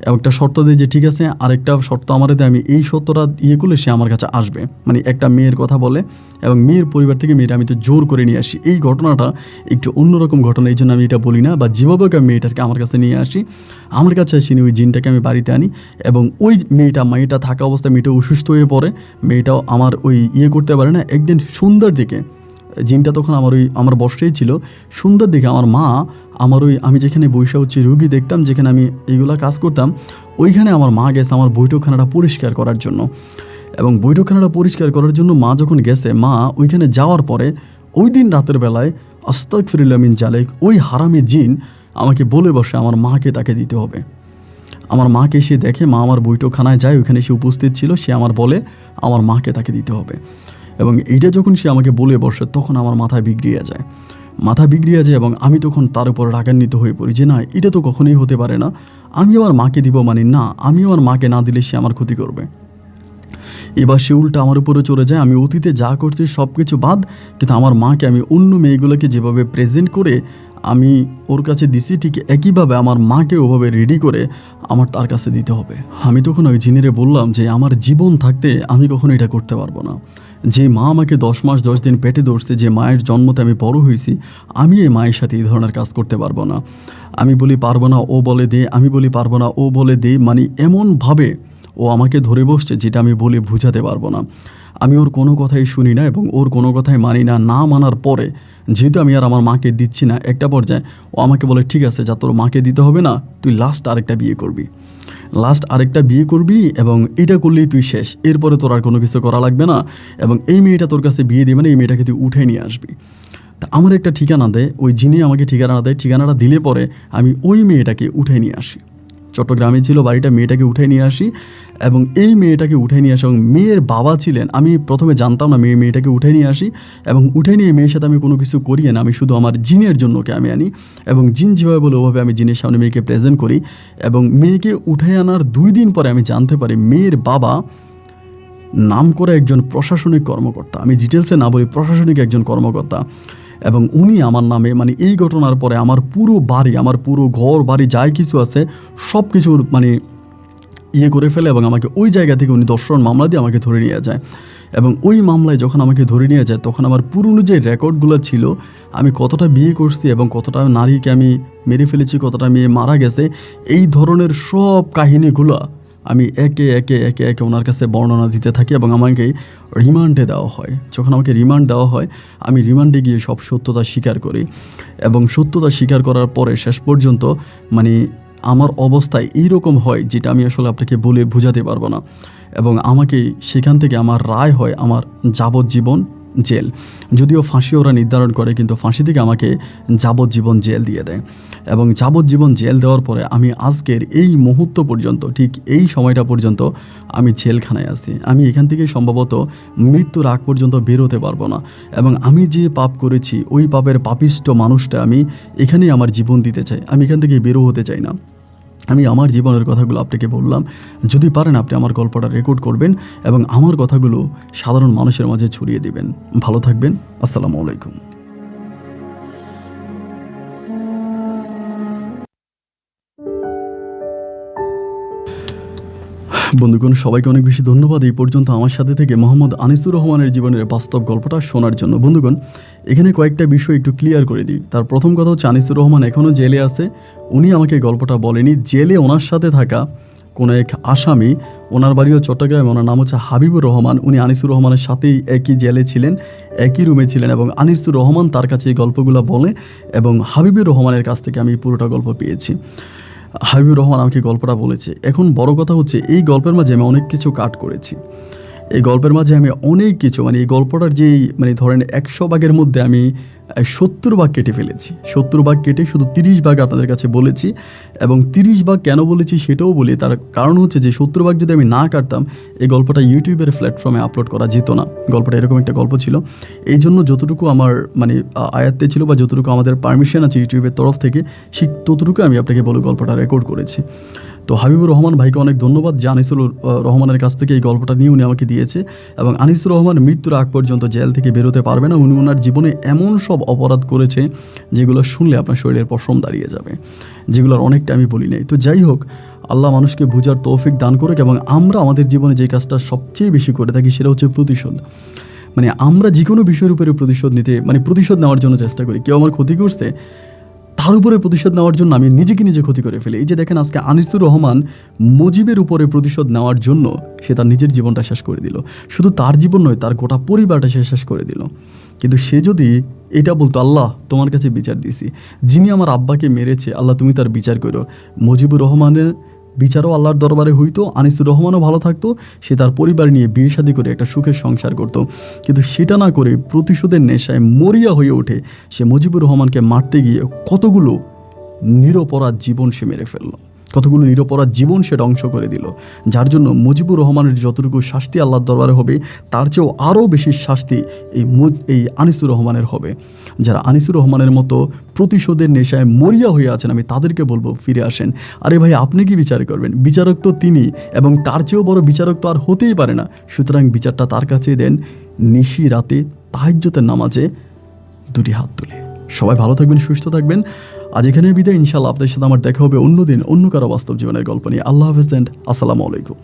এবং একটা শর্ত দেয় যে ঠিক আছে, আরেকটা শর্ত আমার দেয়, আমি এই শর্তটা করলে সে আমার কাছে আসবে। মানে একটা মেয়ের কথা বলে এবং মেয়ের পরিবার থেকে মেয়েটা আমি তো জোর করে নিয়ে আসি। এই ঘটনাটা একটু অন্যরকম ঘটনা, এই জন্য আমি এটা বলি না, বা যেভাবে আমি মেয়েটাকে আমার কাছে নিয়ে আসি, আমার কাছে আসিনি, ওই জিনটাকে আমি বাড়িতে আনি এবং ওই মেয়েটা থাকা অবস্থায় মেয়েটা অসুস্থ হয়ে পড়ে, মেয়েটাও আমার ওই করতে পারে না। একদিন সন্ধ্যার দিকে, জিনটা তখন আমার বর্ষেই ছিল, সন্ধ্যার দিকে আমার মা আমি যেখানে বৈশা হচ্ছে রুগী দেখতাম, যেখানে আমি এইগুলা কাজ করতাম, ওইখানে আমার মা গেছে আমার বৈঠকখানাটা পরিষ্কার করার জন্য। এবং বৈঠকখানাটা পরিষ্কার করার জন্য মা যখন গেছে, মা ওইখানে যাওয়ার পরে ওই দিন রাতের বেলায় আস্তাগফিরুল্লাহ মিন জালিক, ওই হারামি জিন আমাকে বলে বসে আমার মাকে তাকে দিতে হবে। আমার মাকে সে দেখে, মা আমার বৈঠকখানায় যায়, ওইখানে সে উপস্থিত ছিল, সে আমার বলে আমার মাকে তাকে দিতে হবে। এবং এইটা যখন সে আমাকে বলে বসে তখন আমার মাথা বিগড়িয়ে যায় এবং আমি তখন তার উপর রাগান্বিত হয়ে পড়ি যে না, এটা তো কখনোই হতে পারে না, আমি আমার মাকে দিব, মানে না, আমি আমার মাকে না দিলে সে আমার ক্ষতি করবে। এবার সে উল্টা আমার উপরে চলে যায়, আমি অতীতে যা করছি সব কিছু বাদ, কিন্তু আমার মাকে আমি অন্য মেয়েগুলোকে যেভাবে প্রেজেন্ট করে আমি ওর কাছে দিছি, ঠিক একইভাবে আমার মাকে ওভাবে রেডি করে আমার তার কাছে দিতে হবে। আমি তখন ওই জিনেরে বললাম যে আমার জীবন থাকতে আমি কখনো এটা করতে পারবো না। যে মা আমাকে 10 মাস 10 দিন পেটে ধরছে, যে মায়ের জন্মতে আমি বড় হয়েছি, আমি এই মায়ের সাথে এই ধরনের কাজ করতে পারবো না। আমি বলি পারবো না, ও বলে দে, আমি বলি পারবো না, ও বলে দে, মানে এমনভাবে ও আমাকে ধরে বসছে যেটা আমি বলে বুঝাতে পারবো না। আমি ওর কোনো কথাই শুনি না এবং ওর কোনো কথাই মানি না। না মানার পরে যেহেতু আমি আর আমার মাকে দিচ্ছি না, একটা পর্যায়ে ও আমাকে বলে ঠিক আছে, যা তোর মাকে দিতে হবে না, তুই লাস্ট আরেকটা বিয়ে করবি এবং এটা করলেই তুই শেষ, এরপরে তোর আর কোনো কিছু করা লাগবে না এবং এই মেয়েটা তোর কাছে বিয়ে দেবে না, এই মেয়েটাকে তুই উঠে নিয়ে আসবি। তা আমার একটা ঠিকানা দেয়, ওই যিনি আমাকে ঠিকানা দেয়, ঠিকানাটা দিলে পরে আমি ওই মেয়েটাকে উঠে নিয়ে আসি। চট্টগ্রামে ছিল বাড়িটা, মেয়েটাকে উঠে নিয়ে আসি এবং এই মেয়েটাকে উঠে নিয়ে আসি এবং মেয়ের বাবা ছিলেন, আমি প্রথমে জানতাম না, মেয়েটাকে উঠে নিয়ে আসি এবং উঠে নিয়ে মেয়ের সাথে আমি কোনো কিছু করিয়ে না, আমি শুধু আমার জিনের জন্য ওকে আমি আনি এবং জিন যেভাবে বলে ওভাবে আমি জিনের সামনে মেয়েকে প্রেজেন্ট করি এবং মেয়েকে উঠে আনার 2 দিন পরে আমি জানতে পারি মেয়ের বাবা নাম করে একজন প্রশাসনিক কর্মকর্তা, আমি ডিটেলসে না বলি, প্রশাসনিক একজন কর্মকর্তা, এবং উনি আমার নামে মানে এই ঘটনার পরে আমার পুরো বাড়ি, আমার পুরো ঘর বাড়ি যাই কিছু আছে সব কিছুর মানে ইয়ে করে ফেলে এবং আমাকে ওই জায়গা থেকে উনি দর্শন মামলা দিয়ে আমাকে ধরে নিয়ে যায় এবং ওই মামলায় যখন আমাকে ধরে নিয়ে যায় তখন আমার পুরনো যে রেকর্ডগুলো ছিল, আমি কতটা বিয়ে করছি এবং কতটা নারীকে আমি মেরে ফেলেছি, কতটা মেয়ে মারা গেছে, এই ধরনের সব কাহিনীগুলো আমি একে একে একে একে ওনার কাছে বর্ণনা দিতে থাকি এবং আমাকে রিমান্ডে দেওয়া হয়। যখন আমাকে রিমান্ড দেওয়া হয় আমি রিমান্ডে গিয়ে সব সত্যতা স্বীকার করি এবং সত্যতা স্বীকার করার পরে শেষ পর্যন্ত মানে আমার অবস্থায় এইরকম হয় যেটা আমি আসলে আপনাকে বলে বোঝাতে পারবো না এবং আমাকে সেখান থেকে আমার রায় হয় আমার যাবজ্জীবন জেল। যদিও ফাঁসি ওরা নির্ধারণ করে কিন্তু ফাঁসি থেকে আমাকে যাবজ্জীবন জেল দিয়ে দেয় এবং যাবজ্জীবন জেল দেওয়ার পরে আমি আজকের এই মুহূর্ত পর্যন্ত, ঠিক এই সময়টা পর্যন্ত আমি জেলখানায় আছি। আমি এখান থেকে সম্ভবত মৃত্যুর আগ পর্যন্ত বেরোতে পারবো না এবং আমি যে পাপ করেছি ওই পাপের পাপিষ্ট মানুষটা আমি এখানেই আমার জীবন দিতে চাই, আমি এখান থেকে বেরো হতে চাই না। আমি আমার জীবনের কথাগুলো আপনাকে বললাম, যদি পারেন আপনি আমার গল্পটা রেকর্ড করবেন এবং আমার কথাগুলো সাধারণ মানুষের মাঝে ছড়িয়ে দিবেন। ভালো থাকবেন, আসসালামু আলাইকুম। বন্ধুগণ, সবাইকে অনেক বেশি ধন্যবাদ এই পর্যন্ত আমার সাথে থেকে মোহাম্মদ আনিসুর রহমানের জীবনের বাস্তব গল্পটা শোনার জন্য। বন্ধুগণ, এখানে কয়েকটা বিষয় একটু ক্লিয়ার করে দিই। তার প্রথম কথা হচ্ছে আনিসুর রহমান এখনও জেলে আছে, উনি আমাকে গল্পটা বলেনি। জেলে ওনার সাথে থাকা কোনো এক আসামি, ওনার বাড়িও চট্টগ্রামে, ওনার নাম হচ্ছে হাবিবুর রহমান, উনি আনিসুর রহমানের সাথেই একই জেলে ছিলেন, একই রুমে ছিলেন এবং আনিসুর রহমান তার কাছে এই গল্পগুলো বলে এবং হাবিবুর রহমানের কাছ থেকে আমি পুরোটা গল্প পেয়েছি। হাবিবুর রহমান আমাকে গল্পটা বলেছে। এখন বড় কথা হচ্ছে এই গল্পের মাঝে আমি অনেক কিছু কাট করেছি, এই গল্পের মাঝে আমি অনেক কিছু মানে এই গল্পটার যেই মানে ধরেন 100 ভাগের মধ্যে আমি 70 ভাগ কেটে ফেলেছি। 70 ভাগ কেটে শুধু 30 ভাগ আপনাদের কাছে বলেছি এবং 30 ভাগ কেন বলেছি সেটাও বলি। তার কারণ হচ্ছে যে 70 ভাগ যদি আমি না কাটতাম এই গল্পটা ইউটিউবের প্ল্যাটফর্মে আপলোড করা যেত না। গল্পটা এরকম একটা গল্প ছিল, এই জন্য যতটুকু আমার মানে আয়াত্তে ছিল বা যতটুকু আমাদের পারমিশন আছে ইউটিউবের তরফ থেকে ঠিক ততটুকু আমি আপনাকে বলে গল্পটা রেকর্ড করেছি। তো হাবিবুর রহমান ভাইকে অনেক ধন্যবাদ যে আনিসুর রহমানের কাছ থেকে এই গল্পটা নিয়ে উনি আমাকে দিয়েছে এবং আনিসুর রহমান মৃত্যুর আগ পর্যন্ত জেল থেকে বেরোতে পারবে না। উনি ওনার জীবনে এমন সব অপরাধ করেছে যেগুলো শুনলে আপনার শরীরের পশম দাঁড়িয়ে যাবে, যেগুলোর অনেকটা আমি বলি নাই। তো যাই হোক, আল্লাহ মানুষকে বুঝার তৌফিক দান করুক এবং আমরা আমাদের জীবনে যে কাজটা সবচেয়ে বেশি করে থাকি সেটা হচ্ছে প্রতিশোধ। মানে আমরা যে কোনো বিষয়ের উপরে প্রতিশোধ নেওয়ার জন্য চেষ্টা করি। কেউ আমার ক্ষতি করছে, তার উপরে প্রতিশোধ নেওয়ার জন্য আমি নিজেকে নিজে ক্ষতি করে ফেলি। এই যে দেখেন আজকে আনিসুর রহমান মুজিবের উপরে প্রতিশোধ নেওয়ার জন্য সে তার নিজের জীবনটা শেষ করে দিল। শুধু তার জীবন নয়, তার গোটা পরিবারটা সে শেষ করে দিল। কিন্তু সে যদি এটা বলতো, আল্লাহ তোমার কাছে বিচার দিছি, যিনি আমার আব্বাকে মেরেছে আল্লাহ তুমি তার বিচার করো, মুজিবুর রহমানের বিচারও আল্লাহর দরবারে হইতো, আনিসুর রহমানও ভালো থাকতো, সে তার পরিবার নিয়ে বিয়ে শাদী করে একটা সুখের সংসার করতো। কিন্তু সেটা না করে প্রতিশোধের নেশায় মরিয়া হয়ে ওঠে সে মুজিবুর রহমানকে মারতে গিয়ে কতগুলো নিরপরাধ জীবন সে মেরে ফেললো, কতগুলো নিরপরাধ জীবন সে ধ্বংস করে দিল, যার জন্য মুজিবুর রহমানের যতটুকু শাস্তি আল্লাহর দরবারে হবে তার চেয়েও আরও বেশি শাস্তি এই আনিসুর রহমানের হবে। যারা আনিসুর রহমানের মতো প্রতিশোধের নেশায় মরিয়া হয়ে আছেন আমি তাদেরকে বলবো ফিরে আসেন। আরে ভাই, আপনি কি বিচার করবেন? বিচারক তো তিনি এবং তার চেয়েও বড় বিচারক তো আর হতেই পারে না। সুতরাং বিচারটা তার কাছেই দেন, নিশি রাতে তাহাজ্জুদের নামাজে 2 হাত তুলে। সবাই ভালো থাকবেন, সুস্থ থাকবেন। আজ এখানে বিদায়। ইনশাআল্লাহ আপনাদের সাথে আমার দেখা হবে অন্য দিন অন্য কারো বাস্তব জীবনের গল্প নিয়ে। আল্লাহ হাফেজ এন্ড আসসালামু আলাইকুম।